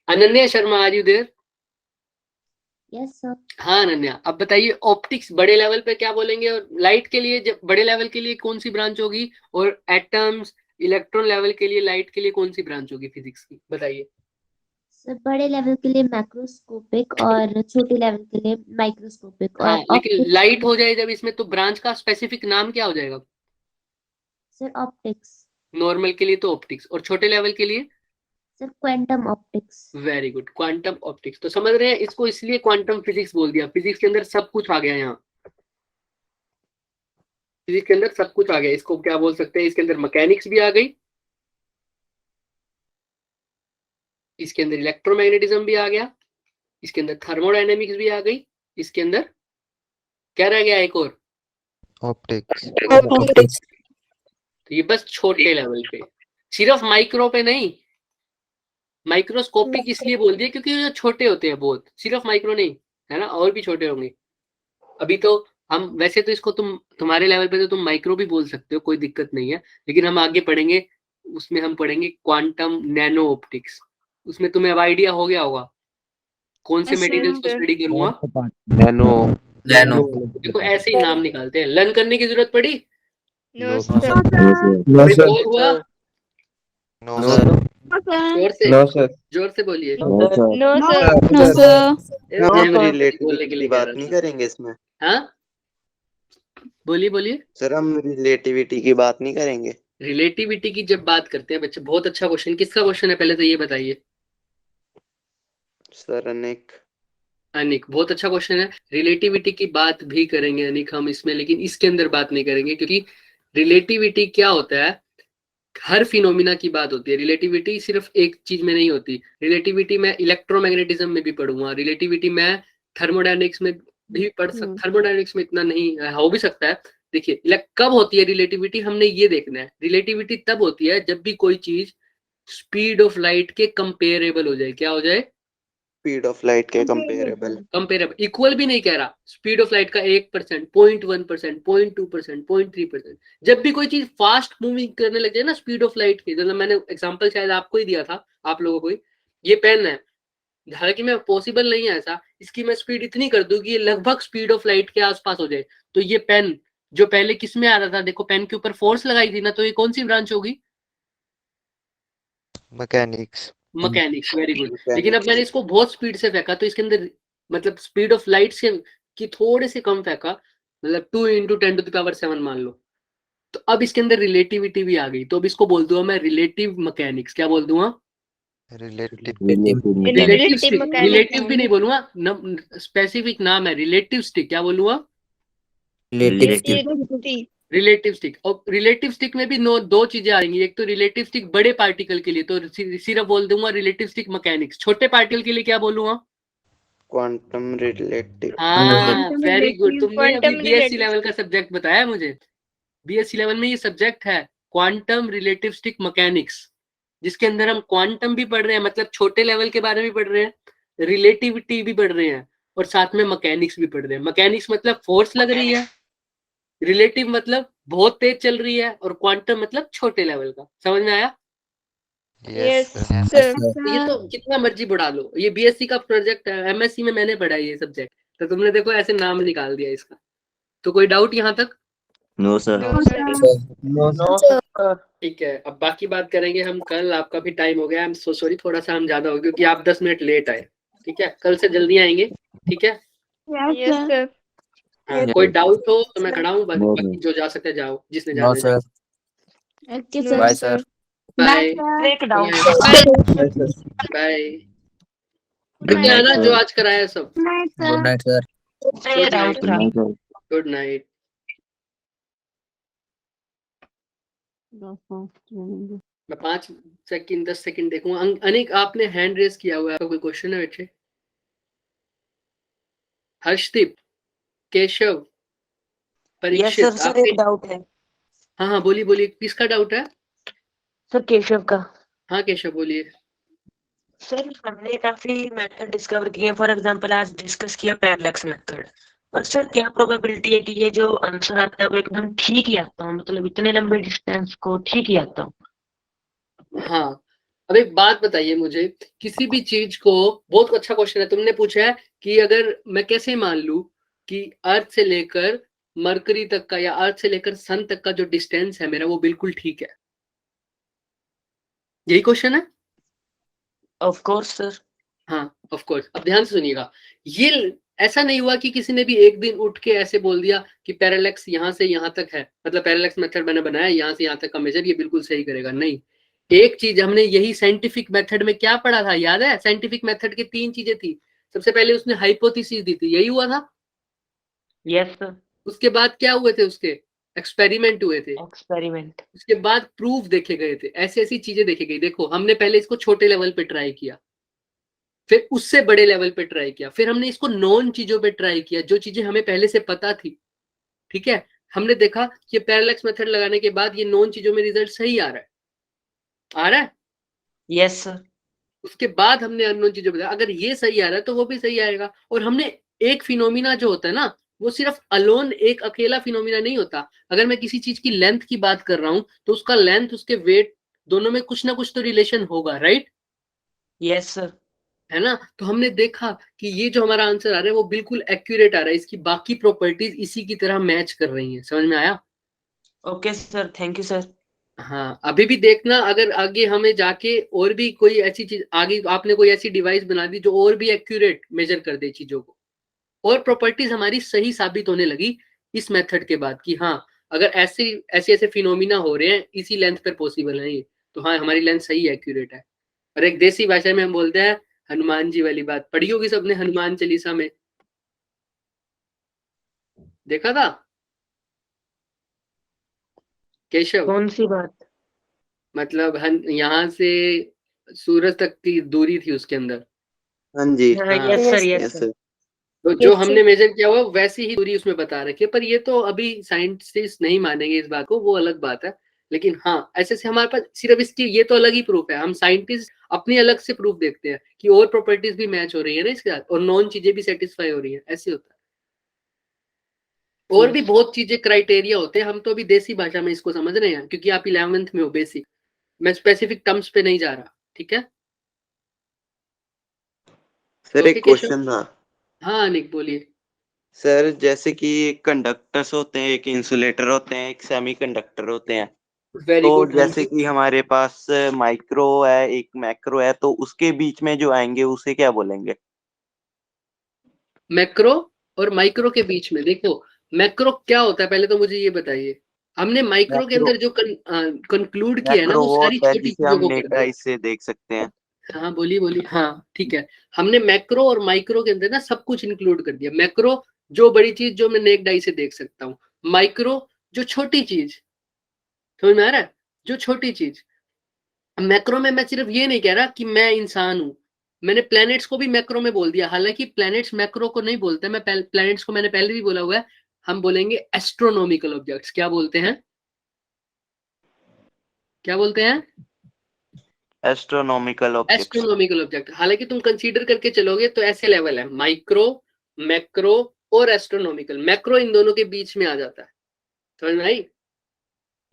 Ananya Sharma are you there? Yes sir. हाँ अनन्या, अब बताइए ऑप्टिक्स बड़े लेवल पे क्या बोलेंगे, और लाइट के लिए जब बड़े लेवल के लिए कौन सी ब्रांच होगी, और एटम्स इलेक्ट्रॉन लेवल के लिए, लाइट के लिए कौन सी ब्रांच होगी फिजिक्स की, बताइए। सर बड़े लेवल के लिए मैक्रोस्कोपिक और छोटे लेवल के लिए माइक्रोस्कोपिक। हाँ और लेकिन ऑप्टिक्स लाइट हो जाए जब इसमें, तो ब्रांच का स्पेसिफिक नाम क्या हो जाएगा? Sir optics. नॉर्मल के लिए तो ऑप्टिक्स, और छोटे लेवल के लिए? Sir quantum optics. Very good, quantum optics. तो समझ रहे हैं, इसको इसलिए क्वांटम फिजिक्स बोल दिया, फिजिक्स के अंदर सब कुछ आ गया यहाँ, फिजिक्स के अंदर सब कुछ आ गया। इसको क्या बोल सकते हैं, इसके अंदर मैकेनिक्स भी आ गई, इसके अंदर इलेक्ट्रोमैग्नेटिज्म भी आ गया, इसके अंदर थर्मोडायनेमिक्स भी आ गई, इसके अंदर क्या रह गया एक और? ऑप्टिक्स। तो ये बस छोटे लेवल पे, सिर्फ माइक्रो पे नहीं, माइक्रोस्कोपिक इसलिए बोल दिया क्योंकि ये छोटे होते हैं बहुत, सिर्फ माइक्रो नहीं, है ना, और भी छोटे होंगे। अभी तो हम वैसे तो इसको तुम्हारे लेवल पे तो तुम माइक्रो भी बोल सकते हो, कोई दिक्कत नहीं है, लेकिन हम आगे पढ़ेंगे, उसमें हम पढ़ेंगे क्वांटम नैनो ऑप्टिक्स। उसमें तुम्हें अब आइडिया हो गया होगा कौन से Yes, मटेरियल्स को sir. स्टडी करूंगा। Nano nano. देखो ऐसे ही नाम निकालते हैं, लर्न करने की जरूरत पड़ी? No, No, sir. कोई बोर हुआ? No sir. जोर से, जोर से बोलिए। No, sir. No, sir. हम मैं बोलने रिलेटिविटी के की लिए कह बात रहा नहीं था। करेंगे इसमें। हाँ बोलिए बोलिए। सर हम रिलेटिविटी की बात नहीं करेंगे। रिलेटिविटी की जब बात करते हैं बच्चे, बहुत अच्छा क्वेश्चन, किसका क्वेश्चन है पहले तो ये बताइए। सर अनेक। अनिक, बहुत अच्छा क्वेश्चन है। रिलेटिविटी की बात भी करेंगे अनिक हम इसमें, लेकिन इसके अंदर बात नहीं करेंगे, क्योंकि रिलेटिविटी क्या होता है, हर फिनोमिना की बात होती है। रिलेटिविटी सिर्फ एक चीज में नहीं होती, रिलेटिविटी मैं इलेक्ट्रोमैग्नेटिज्म में भी पढ़ूंगा, रिलेटिविटी मैं थर्मोडायनेमिक्स में भी पढ़ सकता, थर्मोडायनेमिक्स में इतना नहीं हो भी सकता है। देखिए कब होती है रिलेटिविटी, हमने ये देखना है। रिलेटिविटी तब होती है जब भी कोई चीज स्पीड ऑफ लाइट के कंपेरेबल हो जाए। क्या हो जाए? स्पीड ऑफ लाइट के कंपेरेबल। कंपेरेबल, इक्वल भी नहीं कह रहा, स्पीड ऑफ लाइट का 1%, 0.1%, 0.2%, 0.3%। जब भी कोई चीज फास्ट मूविंग करने लग जाए ना स्पीड ऑफ लाइट की, मतलब मैंने एग्जांपल शायद आपको ही दिया था, आप लोगों को ही, ये पेन है, हालांकि मैं पॉसिबल नहीं है ऐसा, इसकी मैं स्पीड इतनी कर दूं कि ये लगभग स्पीड ऑफ लाइट के आसपास हो जाए, तो ये पेन जो पहले किस में आ रहा था, देखो पेन के ऊपर फोर्स लगाई थी ना, तो ये कौन सी ब्रांच होगी? मैकेनिक्स। Mechanics, very good. लेकिन अब मैंने इसको बहुत स्पीड से फेंका, तो इसके अंदर मतलब स्पीड ऑफ लाइट से की थोड़े से कम फेंका, मतलब 2 × 10⁷ मान लो, तो अब इसके अंदर रिलेटिविटी भी आ गई, तो अब इसको बोल दूंगा मैं रिलेटिव मैकेनिक्स। क्या बोल दूंगा? रिलेटिव भी नहीं बोलूंगा, स्पेसिफिक नाम है रिलेटिव स्टिक। क्या बोलूंगा? Relative stick. और रिलेटिव स्टिक में भी दो चीजें आएंगी, एक तो रिलेटिव स्टिक बड़े पार्टिकल के लिए, तो सिर्फ बोल दूंगा रिलेटिव स्टिक मैकेनिक्स। छोटे पार्टिकल के लिए क्या बोलूंगा? Quantum relative. हाँ वेरी गुड, तुमने अभी Quantum बीएससी relative. लेवल का सब्जेक्ट बताया मुझे, बीएससी लेवल में ये सब्जेक्ट है, क्वांटम रिलेटिविस्टिक मैकेनिक्स, जिसके अंदर हम क्वांटम भी पढ़ रहे हैं, मतलब छोटे लेवल के बारे में पढ़ रहे हैं, रिलेटिविटी भी पढ़ रहे हैं, और साथ में मैकेनिक्स भी पढ़ रहे हैं। मैकेनिक्स मतलब फोर्स लग रही है, रिलेटिव मतलब बहुत तेज चल रही है, और क्वांटम मतलब छोटे लेवल का। समझ में आया? Yes, Yes, sir. sir. ये तो कितना मर्जी बढ़ा लो, ये बीएससी का प्रोजेक्ट है, एमएससी में मैंने पढ़ा है ये सब्जेक्ट, तो तुमने देखो ऐसे नाम निकाल दिया इसका। तो कोई डाउट यहाँ तक? No sir. No, sir. ठीक है, अब बाकी बात करेंगे हम कल। आपका भी टाइम हो गया, आई एम सो सॉरी, थोड़ा सा हम ज्यादा हो गया क्योंकि आप 10 मिनट लेट आए। ठीक है, कल से जल्दी आएंगे। ठीक है, Yes, sir. हाँ, Yes, कोई sir. डाउट हो तो मैं खड़ा हूँ, No, बाकी जो जा सकते जाओ, जिसने No, जाना sir. Okay No, sir. Bye, sir. sir. Bye bye. Good कितने night. आना जो आज कराया सब। Good night, sir. Good night, no, sir. Good night. मैं 5 सेकंड 10 सेकंड देखूंगा। अनिक, आपने हैंड रेस किया हुआ है, आपका कोई क्वेश्चन है बच्चे? Harshdeep, Keshav, yes Parikshit, sir, sir आपके? एक डाउट है हाँ हाँ, बोलिए बोलिए, किसका डाउट है? सर, केशव का। हाँ केशव बोलिए। सर हमने काफी मेथड डिस्कवर किए, फॉर एग्जांपल आज डिस्कस किया पैरेलैक्स मेथड, पर सर क्या प्रोबेबिलिटी है कि ये जो आंसर आता है वो एकदम ठीक ही आता हो, मतलब इतने लंबे डिस्टेंस को ठीक ही आता हो? हाँ, अब एक बात बताइए मुझे, किसी भी चीज को, बहुत अच्छा क्वेश्चन है तुमने पूछा है कि अगर मैं कैसे मान लूं कि अर्थ से लेकर मरकरी तक का या अर्थ से लेकर सन तक का जो डिस्टेंस है मेरा वो बिल्कुल ठीक है, यही क्वेश्चन है? Of course sir. हाँ ऑफ कोर्स। अब ध्यान से सुनिएगा, ये ऐसा नहीं हुआ कि किसी ने भी एक दिन उठ के ऐसे बोल दिया कि पैरेलैक्स यहाँ से यहाँ तक है, मतलब पैरेलैक्स मेथड मैंने बनाया यहाँ से यहाँ तक का मेजर ये बिल्कुल सही करेगा। नहीं, एक चीज हमने यही साइंटिफिक मेथड में क्या पढ़ा था, याद है? साइंटिफिक मेथड की 3 चीजें थी। सबसे पहले उसने हाइपोथेसिस दी थी, यही हुआ था। Yes sir. उसके बाद क्या हुए थे? उसके एक्सपेरिमेंट हुए थे। एक्सपेरिमेंट। उसके बाद प्रूफ देखे गए थे, ऐसी ऐसी चीजें देखे गई। देखो, हमने पहले इसको छोटे लेवल पे ट्राई किया, फिर उससे बड़े लेवल पे ट्राई किया, फिर हमने इसको नॉन चीजों पे ट्राई किया, जो चीजें हमें पहले से पता थी। ठीक है, हमने देखा कि पैरेलैक्स मेथड लगाने के बाद ये नॉन चीजों में रिजल्ट सही आ रहा है, आ रहा है। Yes sir. उसके बाद हमने अननोन चीजों बताया, अगर ये सही आ रहा है तो वो भी सही आएगा। और हमने एक फिनोमिना जो होता है ना, वो सिर्फ अलोन एक अकेला फिनोमिना नहीं होता। अगर मैं किसी चीज की लेंथ की बात कर रहा हूं तो उसका लेंथ, उसके वेट, दोनों में कुछ ना कुछ तो रिलेशन होगा, राइट? Yes sir. है ना? तो हमने देखा कि ये जो हमारा आंसर आ रहा है वो बिल्कुल एक्यूरेट आ रहा है, इसकी बाकी प्रॉपर्टीज इसी की तरह मैच कर रही हैं। समझ में आया? Okay sir, thank you sir. हाँ, अभी भी देखना, अगर आगे हमें जाके और भी कोई ऐसी चीज, आगे आपने कोई ऐसी डिवाइस बना दी जो और भी एक्यूरेट मेजर कर दे चीजों को, और प्रॉपर्टीज हमारी सही साबित होने लगी इस मेथड के बाद कि हाँ, अगर ऐसे ऐसे ऐसे फिनोमिना हो रहे हैं इसी लेंथ पर पॉसिबल है ये, तो हाँ हमारी लेंथ सही एक्यूरेट है। और एक देसी भाषा में हम बोलते हैं हनुमान जी वाली बात, पढ़ी होगी सबने हनुमान चालीसा में, देखा था केशव? कौन सी बात? मतलब यहाँ से सूरज तक की दूरी थी उसके अंदर। हाँ जी। हाँ, yes sir, Yes, yes yes sir. Sir. तो जो Yes, हमने sir. मेजर किया हुआ वैसी ही दूरी उसमें बता रखी है, पर ये तो अभी साइंटिस्ट नहीं मानेंगे इस बात को, वो अलग बात है। लेकिन हाँ, ऐसे से हमारे पास सिर्फ इसकी ये तो अलग ही प्रूफ है, हम साइंटिस्ट अपनी अलग से प्रूफ देखते हैं कि और प्रॉपर्टीज भी मैच हो रही है ना इसके साथ, और नॉन चीजें भी सेटिस्फाई हो रही है, ऐसे होता है। और भी बहुत चीजें क्राइटेरिया होते हैं, हम तो अभी देसी भाषा में इसको समझ रहे हैं क्योंकि आप 11वीं में हो बेसिक, मैं स्पेसिफिक टर्म्स पे नहीं जा रहा। ठीक है सर ओके एक केशव? क्वेश्चन था हाँ अनिक बोलिए। सर, जैसे कि एक कंडक्टर्स होते हैं, एक इंसुलेटर होते हैं, एक सेमीकंडक्टर होते हैं। वेरी तो गुड। हाँ जैसे जी, कि हमारे पास माइक्रो है, एक मैक्रो है, तो उसके बीच में जो आएंगे उसे क्या बोलेंगे? मैक्रो और माइक्रो के बीच में देखो, मैक्रो क्या होता है पहले तो मुझे ये बताइए। हमने माइक्रो के मैक्रो अंदर जो कंक्लूड किया है ना मैक्रो वो वो सारी होता है छोटी जिसे चीजों हम को कर नेक्ड दिया। आई से देख सकते हैं। हाँ बोलिए बोलिए। हाँ ठीक है, हमने मैक्रो और माइक्रो के अंदर ना सब कुछ इंक्लूड कर दिया। मैक्रो जो बड़ी चीज जो मैं नेक्ड आई से देख सकता हूँ, माइक्रो जो छोटी चीज, समझ में आ रहा है? जो छोटी चीज। मैक्रो में मैं सिर्फ ये नहीं कह रहा कि मैं इंसान हूं, मैंने प्लैनेट्स को भी मैक्रो में बोल दिया, हालांकि प्लैनेट्स मैक्रो को नहीं बोलते। मैं प्लैनेट्स को मैंने पहले भी बोला हुआ है, हम बोलेंगे एस्ट्रोनॉमिकल ऑब्जेक्ट्स। क्या बोलते हैं? क्या बोलते हैं? Astronomical objects. Astronomical object. हालांकि तुम कंसीडर करके चलोगे तो ऐसे लेवल है, माइक्रो, मैक्रो और एस्ट्रोनॉमिकल। मैक्रो इन दोनों के बीच में आ जाता है, समझ में आई?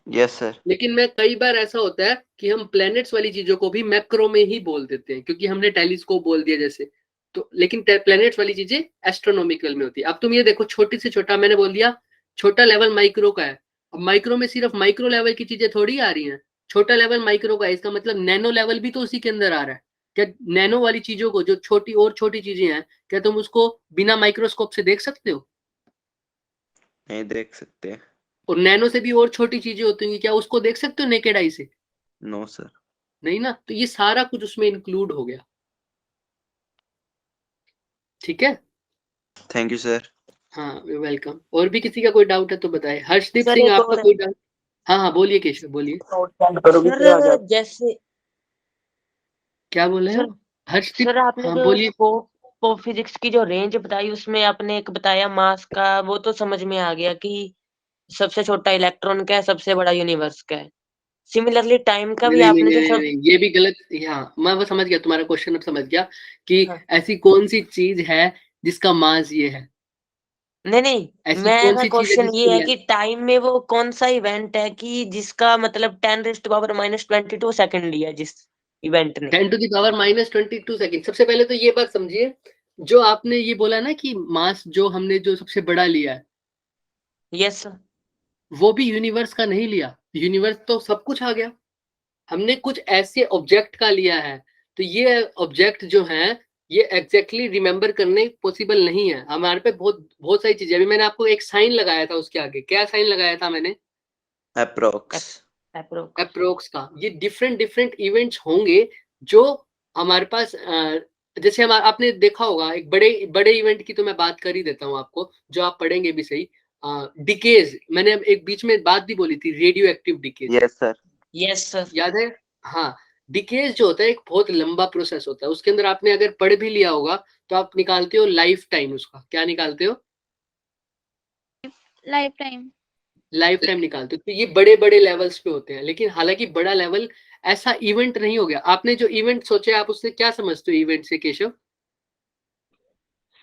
Yes sir. लेकिन मैं कई बार ऐसा होता है कि हम प्लैनेट्स वाली चीजों को भी मैक्रो में ही बोल देते हैं, क्योंकि हमने टेलीस्कोप बोल दिया जैसे, तो लेकिन प्लैनेट्स वाली चीजें एस्ट्रोनॉमिकल में होती है। अब तुम ये देखो, छोटी से छोटा मैंने बोल दिया, छोटा लेवल माइक्रो का है। अब माइक्रो में सिर्फ माइक्रो लेवल की चीजें थोड़ी आ रही हैं, छोटा लेवल माइक्रो का है, इसका मतलब नैनो लेवल भी तो उसी के अंदर आ रहा है। क्या नैनो वाली चीजों को, जो छोटी और छोटी चीजें हैं, क्या तुम उसको बिना माइक्रोस्कोप से देख सकते हो? नहीं देख सकते। और नैनो से भी और छोटी चीजें होती होंगी, क्या उसको देख सकते हो नेकेड आई से? No sir. नहीं ना। तो ये सारा कुछ उसमें इंक्लूड हो गया। ठीक है, थैंक यू सर। हाँ वेलकम। और भी किसी का कोई डाउट है तो बताए। हर्षदीप सर, सिंह, एक आपका और है। कोई डाउट? हाँ हाँ बोलिए केशव, बोलिए। सर जैसे क्या बोले सर हैं हर्षदीप? सर आपने हाँ जो बोलिए। स्कोप ऑफ फिजिक्स की जो रेंज बताई, उसमें आपने एक बताया मास का, वो तो समझ में आ गया कि सबसे छोटा इलेक्ट्रॉन का है, सबसे बड़ा यूनिवर्स का है। सिमिलरली टाइम का नहीं भी नहीं नहीं आपने जो नहीं, सब नहीं, ये भी गलत। हाँ मैं वो समझ गया, तुम्हारा क्वेश्चन अब समझ गया कि हाँ। ऐसी कौन सी चीज है जिसका मास ये है। नहीं नहीं, ऐसी कौन मेरा सी चीज है क्वेश्चन ये जिसकी है कि टाइम में वो कौन सा इवेंट है कि जिसका मतलब 10⁻⁻22 सेकंड लिया जिस इवेंट ने। 10⁻22 सेकंड। सबसे पहले तो ये बात समझिए, जो आपने ये बोला ना कि मास जो हमने जो सबसे बड़ा लिया है, यस सर। वो भी यूनिवर्स का नहीं लिया। यूनिवर्स तो सब कुछ आ गया, हमने कुछ ऐसे ऑब्जेक्ट का लिया है। तो ये ऑब्जेक्ट जो है, ये एग्जैक्टली रिमेम्बर करने पॉसिबल नहीं है हमारे पे। बहुत बहुत सारी चीजें, अभी मैंने आपको एक साइन लगाया था, उसके आगे क्या साइन लगाया था मैंने? अप्रोक्स। अप्रोक्स का। ये डिफरेंट डिफरेंट इवेंट्स होंगे जो हमारे पास जैसे हम, आपने देखा होगा एक बड़े बड़े इवेंट की तो मैं बात कर ही देता हूँ आपको, जो आप पढ़ेंगे भी सही। डिकेज, मैंने एक बीच में बात भी बोली थी, radio active decays. Yes sir. Yes sir. याद है? हाँ। डिकेज जो होता है एक बहुत लंबा प्रोसेस होता है, उसके अंदर आपने अगर पढ़ भी लिया होगा तो आप निकालते हो लाइफ टाइम। उसका क्या निकालते हो? Life time. लाइफ टाइम निकालते हो। तो ये बड़े बड़े लेवल्स पे होते हैं, लेकिन हालांकि बड़ा लेवल ऐसा इवेंट नहीं हो गया। आपने जो इवेंट सोचे, आप उससे क्या समझते हो इवेंट से केशव?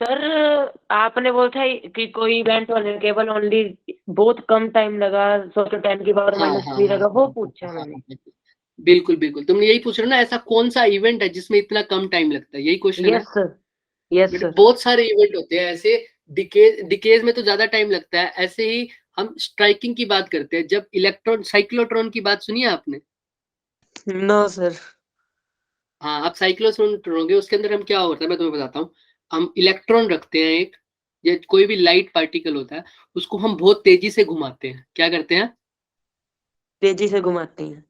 सर आपने बोला था कि कोई इवेंट होने केवल ओनली बहुत कम टाइम लगा, 100 × 10⁻³ लगा, वो पूछा मैंने। बिल्कुल बिल्कुल, तुमने यही पूछ रहे हो ना, ऐसा कौन सा इवेंट है जिसमें इतना कम टाइम लगता है, यही क्वेश्चन है। Yes sir. Yes but sir. बहुत सारे इवेंट होते हैं ऐसे। डिकेज में तो ज्यादा टाइम लगता है। ऐसे ही हम स्ट्राइकिंग की बात करते हैं, जब इलेक्ट्रॉन, साइक्लोट्रॉन की बात सुनी है आपने? No sir. हाँ, आप साइक्लोट्रॉन होंगे, उसके अंदर हम क्या होता है मैं तुम्हें बताता हूँ। हम इलेक्ट्रॉन रखते हैं एक, या कोई भी लाइट पार्टिकल होता है, उसको हम बहुत तेजी से घुमाते हैं। क्या करते हैं? तेजी से घुमाती हैं।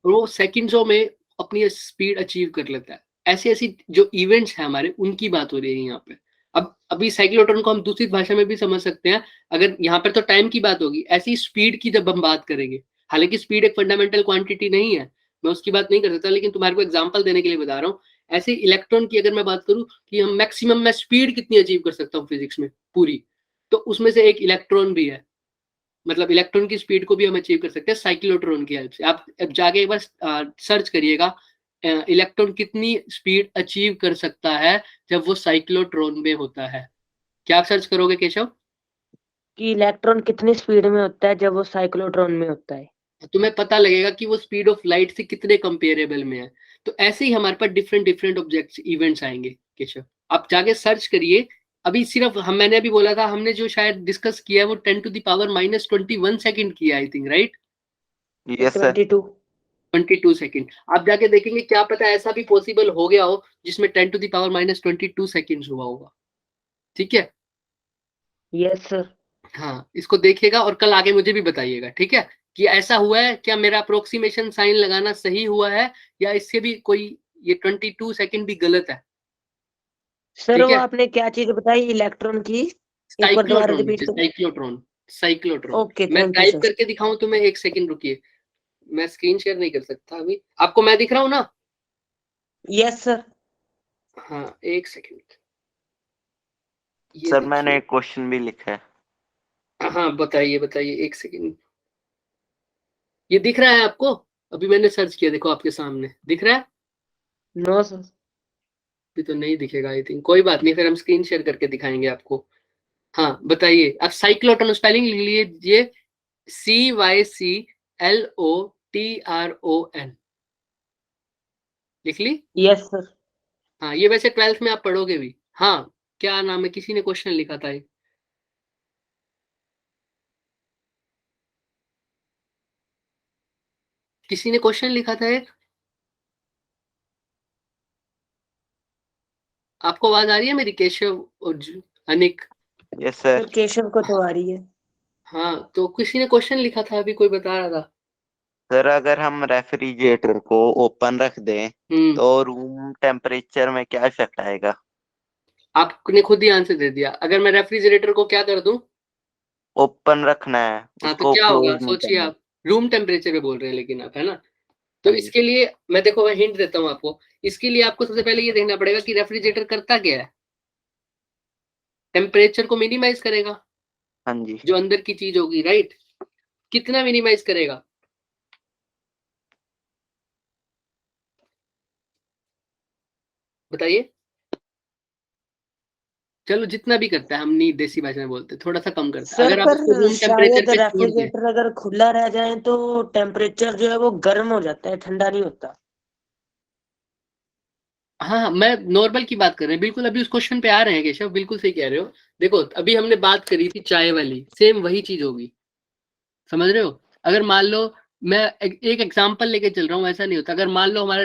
और वो सेकंड्सों में अपनी स्पीड अचीव कर लेता है। ऐसी ऐसी जो इवेंट्स हैं हमारे, उनकी बात हो रही है यहाँ पे। अब अभी साइक्लोट्रॉन को हम दूसरी भाषा में भी समझ सकते हैं। अगर यहाँ पर तो टाइम की बात होगी, ऐसी स्पीड की जब हम बात करेंगे, हालांकि स्पीड एक फंडामेंटल क्वांटिटी नहीं है, मैं उसकी बात नहीं कर सकता, लेकिन तुम्हारे को एग्जांपल देने के लिए बता रहा हूँ। ऐसे इलेक्ट्रॉन की अगर मैं बात करूँ कि हम मैक्सिमम मैं स्पीड कितनी अचीव कर सकता हूँ फिजिक्स में पूरी, तो उसमें से एक इलेक्ट्रॉन भी है। मतलब इलेक्ट्रॉन की स्पीड को भी हम अचीव कर सकते हैं साइक्लोट्रॉन की हेल्प से। आप अब जाके एक बार सर्च करिएगा, इलेक्ट्रॉन कितनी स्पीड अचीव कर सकता है जब वो साइक्लोट्रॉन में होता है। क्या आप सर्च करोगे केशव? कि इलेक्ट्रॉन कितनी स्पीड में होता है जब वो साइक्लोट्रॉन में होता है। तुम्हें पता लगेगा कि वो स्पीड ऑफ लाइट से कितने कंपेरेबल में है। तो ऐसे ही हमारे पास डिफरेंट डिफरेंट ऑब्जेक्ट्स, इवेंट्स आएंगे केशव। आप जाके सर्च करिए। अभी सिर्फ हम, मैंने अभी बोला था, हमने जो शायद डिस्कस किया है वो 10⁻⁻21 सेकंड किया, I think, right? Yes sir. 22। 22 second. आप जाके देखेंगे, क्या पता ऐसा भी पॉसिबल हो गया हो जिसमें 10⁻⁻22 सेकंड्स हुआ होगा। ठीक है? Yes sir. हाँ, इसको देखिएगा और कल आगे मुझे भी बताइएगा, ठीक है, कि ऐसा हुआ है क्या, मेरा अप्रोक्सीमेशन साइन लगाना सही हुआ है, या इससे भी कोई ये 22 सेकंड भी गलत है। सर ठीक वो है? आपने क्या चीज बताई इलेक्ट्रॉन की, एक बार दोबारा साइक्लोट्रॉन, रिपीट कर। Cyclotron, cyclotron. ओके, मैं थैंक यू टाइप सर। करके दिखाऊं तुम्हें? एक सेकंड रुकिए, मैं स्क्रीन शेयर नहीं कर सकता अभी। आपको मैं दिख रहा हूँ ना? Yes sir. हाँ, एक सेकंड, ये सर मैंने देखिए। एक क्वेश्चन भी लिखा है। हाँ बताइए बताइए, एक सेकंड। ये दिख रहा है आपको? अभी मैंने सर्च किया, देखो आपके सामने दिख रहा है? No sir. अभी तो नहीं दिखेगा आई थिंक, कोई बात नहीं, फिर हम स्क्रीन शेयर करके दिखाएंगे आपको। हाँ बताइए, अब साइक्लोट्रॉन स्पेलिंग लिख लीजिए, CYCLOTRON, लिख ली? Yes sir. हाँ, ये वैसे 12th में आप पढ़ोगे भी। हाँ, क्या नाम है, किसी ने क्वेश्चन लिखा था ये, किसी ने क्वेश्चन लिखा था एक। आपको आवाज आ रही है मेरी, केशव और Anik? Yes sir sir. Keshav को तो आ रही है। हाँ, तो किसी ने क्वेश्चन लिखा था अभी, कोई बता रहा था। सर अगर हम रेफ्रिजरेटर को ओपन रख दें तो रूम टेम्परेचर में क्या इफेक्ट आएगा? आपने खुद ही आंसर दे दिया, अगर मैं रेफ्रिजरेटर को क्या कर दूं? ओपन रखना है, हाँ, तो उसको क्या होगा क्लोज नहीं सोचिए करना। आप, रूम टेम्परेचर पे बोल रहे हैं लेकिन आप, है ना? तो हाँ जी। इसके लिए मैं, देखो मैं हिंट देता हूँ आपको, इसके लिए आपको सबसे पहले ये देखना पड़ेगा कि रेफ्रिजरेटर करता क्या है, टेम्परेचर को मिनिमाइज करेगा, हाँ जी। जो अंदर की चीज होगी, राइट? कितना मिनिमाइज करेगा? बताइए। चलो जितना भी करता है, हम नहीं देसी भाषा में बोलते, थोड़ा सा कम करता है। सर अगर आप उसको पर रूम टेम्परेचर शायद पे छोड़ दें, रेफ्रिजरेटर अगर खुला रह जाए तो टेम्परेचर जो है वो गर्म हो जाता है, ठंडा नहीं होता। हाँ मैं नॉर्मल की बात कर रहे हैं, बिल्कुल अभी उस क्वेश्चन पे आ रहे हैं केशव, बिल्कुल सही कह रहे हो। देखो अभी हमने बात करी थी चाय वाली, सेम वही चीज होगी, समझ रहे हो? अगर मान लो, मैं एक एग्जांपल लेके चल रहा हूँ, ऐसा नहीं होता। अगर मान लो हमारा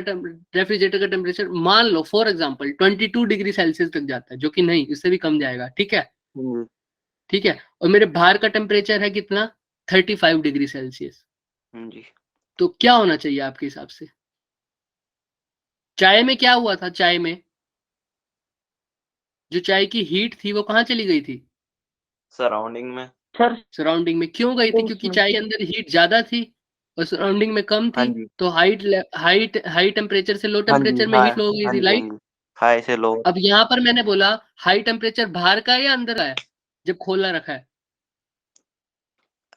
रेफ्रिजरेटर का टेम्परेचर, मान लो फॉर एग्जांपल 22 डिग्री सेल्सियस तक जाता है, जो कि नहीं, इससे भी कम जाएगा, ठीक है? ठीक है, और मेरे बाहर का टेम्परेचर है कितना, 35 डिग्री सेल्सियस, जी। तो क्या होना चाहिए आपके हिसाब से? चाय में क्या हुआ था, चाय में जो चाय की हीट थी वो कहाँ चली गई थी? सराउंडिंग में। सर सराउंडिंग में क्यों गई थी? क्योंकि चाय के अंदर हीट ज्यादा थी और सराउंडिंग में कम हाँ थी, जी। तो हाई टेम्परेचर से लो हाँ जी। टेम्परेचर में हाँ हीट फ्लो हो गई हाँ थी, जी। हाँ राइट? जी। हाई से लो। अब यहाँ पर मैंने बोला हाई टेम्परेचर बाहर का है या अंदर का है, जब खोला रखा है?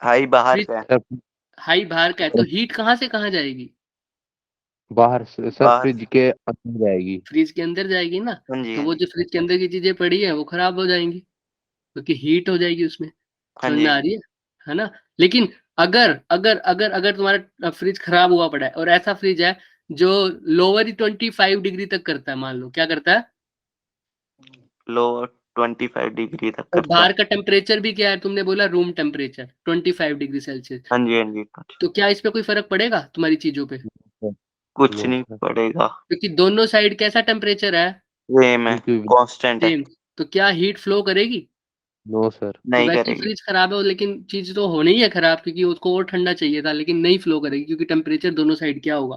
हाई बाहर फ्रिज, का है। सर हाई बाहर का है, तो हीट कहाँ से कहाँ जाएगी? बाहर से सर, बाहर। फ्रिज के अंदर जाएगी। फ्रिज के अंदर जाएगी ना, हाँ जी। तो हाँ वो जी। जो फ्रिज के अंदर की चीजें पड़ी है वो खराब हो जाएंगी, क्योंकि हीट हो जाएगी उसमें। हाँ समझ जी। में आ रही है ना? लेकिन अगर अगर अगर अगर तुम्हारा फ्रिज खराब हुआ पड़ा है, और ऐसा फ्रिज है जो लोअर ही 25 डिग्री तक करता है, मान लो क्या करता है, लो 25 डिग्री तक और करता बाहर है। का टेम्परेचर भी क्या है, तुमने बोला रूम टेम्परेचर 25 डिग्री सेल्सियस, हाँ जी। हाँ जी। तो क्या इस पे कोई फर्क पड़ेगा तुम्हारी चीजों पे? कुछ नो नहीं सर। पड़ेगा। क्योंकि दोनों साइड कैसा टेम्परेचर है, सेम है, कांस्टेंट है। सेम, तो क्या हीट फ्लो करेगी? No sir. तो नहीं वैसे ही करेगी। फ्रिज खराब है, लेकिन चीज तो होनी ही है खराब, क्योंकि उसको और ठंडा चाहिए था, लेकिन नहीं फ्लो करेगी, क्योंकि टेम्परेचर दोनों साइड क्या होगा,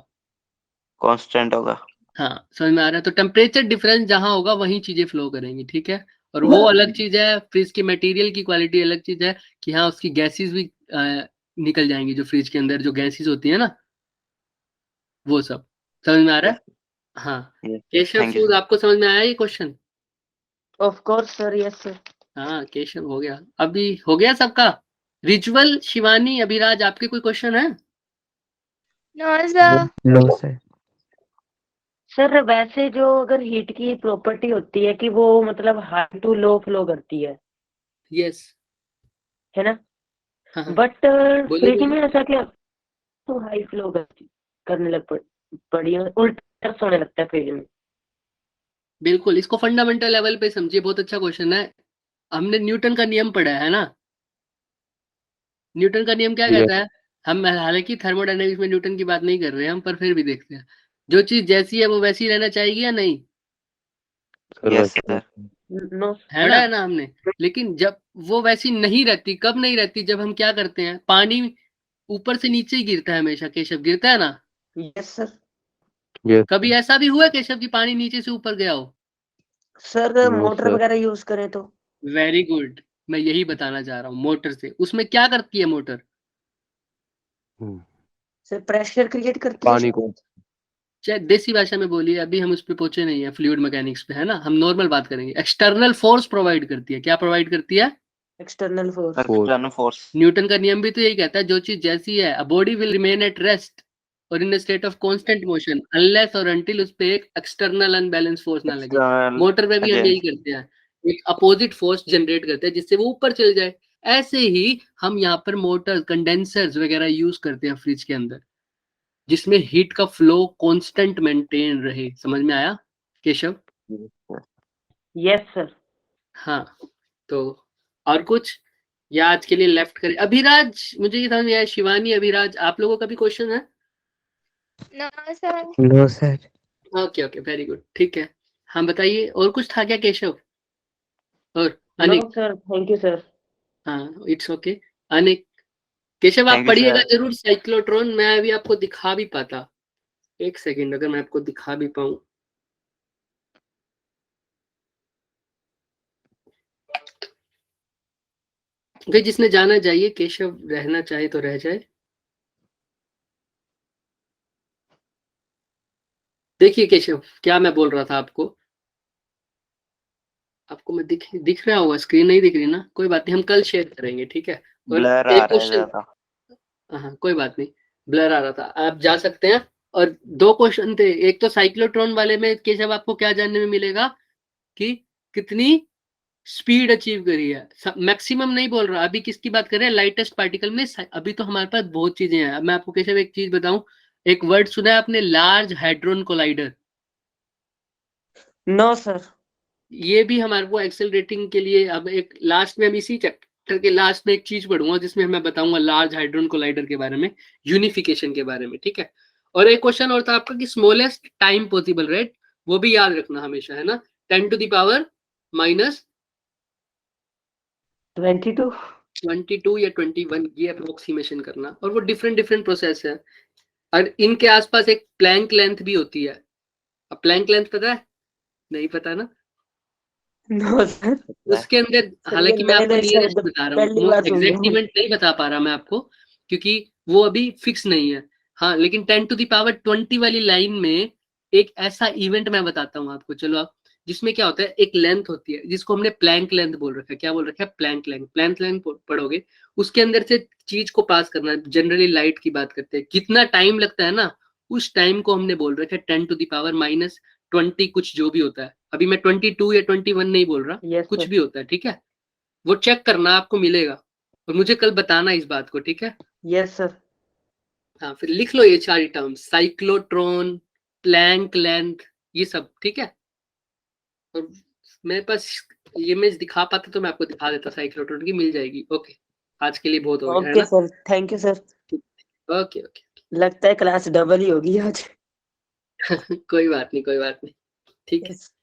कांस्टेंट होगा। हाँ समझ में आ रहा है? तो टेम्परेचर डिफरेंस जहां होगा वहीं चीजें फ्लो करेंगी, ठीक है? और वो अलग चीज है, फ्रिज की मटेरियल की क्वालिटी अलग चीज है, कि हाँ उसकी गैसेस भी निकल जाएंगी, जो फ्रिज के अंदर जो गैसेस होती है ना, वो सब। समझ में आ रहा यस। है? हाँ। Yes sir. Keshav thank you Sood, sir. आपको समझ में आया ये question? Of course sir. Yes sir. हाँ केशव हो गया, अभी हो गया सबका। रिज्वल, शिवानी, अभिराज, आपके कोई क्वेश्चन है? No, sir. No sir. Sir वैसे जो अगर हीट की प्रॉपर्टी होती है कि वो मतलब हाई टू लो फ्लो करती यस। है ना? हाँ हाँ, बट बोलिए फ्रिज बोलिए। में ऐसा क्या तो हाई फ्लो करने लग पड़ी है, उल्टा होने लगता है फ्रिज में। बिल्कुल, इसको फंडामेंटल लेवल पे समझिए, बहुत अच्छा क्वेश्चन है। हमने न्यूटन का नियम पढ़ा है ना? न्यूटन का नियम क्या यस कहता है? हम हालांकि थर्मोडायनेमिक्स में न्यूटन की बात नहीं कर रहे हैं हम, पर फिर भी देखते हैं, जो चीज जैसी है वो वैसी रहना चाहिए या नहीं? सर। यस वैसे सर। नो पढ़ा है ना हमने? लेकिन जब वो वैसी नहीं रहती, कब नहीं रहती? जब हम क्या करते हैं, पानी ऊपर से नीचे ही गिरता है हमेशा, केशव, गिरता है ना? Yes sir. यस कभी ऐसा भी हुआ है केशव कि पानी नीचे से ऊपर गया हो? Sir no motor sir. वगैरह यूज करें तो। वेरी गुड, मैं यही बताना चाह रहा हूँ, मोटर से, उसमें क्या करती है मोटर? सर प्रेशर क्रिएट करती है पानी शायद। को। चाहे देसी भाषा में बोलिए, अभी हम उस पे पहुंचे नहीं है, फ्लूइड मैकेनिक्स पे है ना, हम नॉर्मल बात करेंगे। एक्सटर्नल फोर्स प्रोवाइड करती है, क्या प्रोवाइड करती है? External force. External force. Newton का नियम भी तो यही कहता है, जो चीज जैसी है, body will remain at rest और in state of constant motion unless और अनटिल उस पे एक एक्सटर्नल अनबैलेंस फोर्स ना लगे। External- मोटर पे भी हम अजय। यही करते हैं, एक अपोजिट फोर्स जनरेट करते हैं जिससे वो ऊपर चल जाए। ऐसे ही हम यहाँ पर मोटर कंडेंसर्स वगैरह यूज करते हैं फ्रिज के अंदर, जिसमें हीट का फ्लो कांस्टेंट मेंटेन रहे। समझ में आया केशव? Yes sir. हाँ, तो और कुछ या आज के लिए लेफ्ट करें? अभिराज, मुझे ये समझ में आया, शिवानी, अभिराज, आप लोगों का भी क्वेश्चन है? No, sir. No sir. Okay okay, very good, ठीक है। हाँ बताइए, और कुछ था क्या केशव? और no Anik? Sir, thank you sir. हाँ, इट्स ओके। अनिक, केशव आप Thank you, पढ़िएगा sir. जरूर साइक्लोट्रॉन। मैं अभी आपको दिखा भी पाता, एक सेकेंड, अगर मैं आपको दिखा भी पाऊं। भाई जिसने जाना जाइए, केशव रहना चाहे तो रह जाए। देखिए केशव, क्या मैं बोल रहा था आपको, आपको मैं दिख रहा होगा, स्क्रीन नहीं दिख रही ना? कोई बात नहीं, हम कल शेयर करेंगे, ठीक है। और Blur आ एक रहा है क्वेश्चन, ज्यादा। हाँ कोई बात नहीं, ब्लर आ रहा था, आप जा सकते हैं। और दो क्वेश्चन थे, एक तो साइक्लोट्रॉन वाले में केशव आपको क्या जानने में मिलेगा कि कितनी स्पीड अचीव करी है। मैक्सिमम नहीं बोल रहा, अभी किसकी बात कर रहे हैं? लाइटेस्ट पार्टिकल में। अभी तो हमारे पास बहुत चीजें हैं। अब मैं आपको केशव एक चीज बताऊं, एक वर्ड सुना है आपने, large hadron collider? No sir. ये भी हमारे को एक्सेलरेटिंग के लिए, अब एक लास्ट में हम इसी चैप्टर के लास्ट में एक चीज पढ़ूंगा जिसमें मैं बताऊंगा लार्ज हाइड्रोन कोलाइडर के बारे में, यूनिफिकेशन के बारे में, ठीक है। और एक क्वेश्चन और था आपका कि स्मॉलेस्ट टाइम पॉसिबल, राइट? वो भी याद रखना हमेशा, है ना? 10 टू द पावर माइनस 22 या 21, ये अप्रोक्सीमेशन करना। और वो डिफरेंट डिफरेंट प्रोसेस है, और इनके आसपास एक प्लैंक लेंथ भी होती है। अब प्लैंक लेंथ पता है? नहीं पता ना? No sir. उसके अंदर, सर, हालांकि ये मैं आपको नए-नए नियरेस्ट शब्द बता रहा पहली हूँ, बार सुन रहा एग्जैक्ट हूँ। इवेंट नहीं बता पा रहा मैं आपको, क्योंकि वो अभी फिक्स नहीं है। हाँ, लेकिन 10 टू द पावर 20 वाली लाइन में एक ऐसा इवेंट मैं बताता हूँ आपको, चलो आप, जिसमें क्या होता है, एक लेंथ होती है जिसको हमने प्लैंक लेंथ बोल रखा है। क्या बोल रखा है? Planck length. प्लैंक लेंथ पढ़ोगे, उसके अंदर से चीज को पास करना, जनरली लाइट की बात करते हैं, कितना टाइम लगता है ना, उस टाइम को हमने बोल रखा है 10 टू द पावर माइनस 20, कुछ जो भी होता है। अभी मैं 22 या 21 नहीं बोल रहा, यस कुछ सर। भी होता है, ठीक है। वो चेक करना, आपको मिलेगा, और मुझे कल बताना इस बात को, ठीक है। Yes sir. हाँ, फिर लिख लो ये चार टर्म, साइक्लोट्रॉन, प्लैंक लेंथ, ये सब, ठीक है। और मेरे पास ये इमेज दिखा पाता तो मैं आपको दिखा देता, साइक्लोट्रॉन की मिल जाएगी। ओके, आज के लिए बहुत हो गया, है ओके ना? Sir, thank you sir. Okay okay, लगता है क्लास डबल ही होगी आज। कोई बात नहीं, कोई बात नहीं, ठीक है। यस।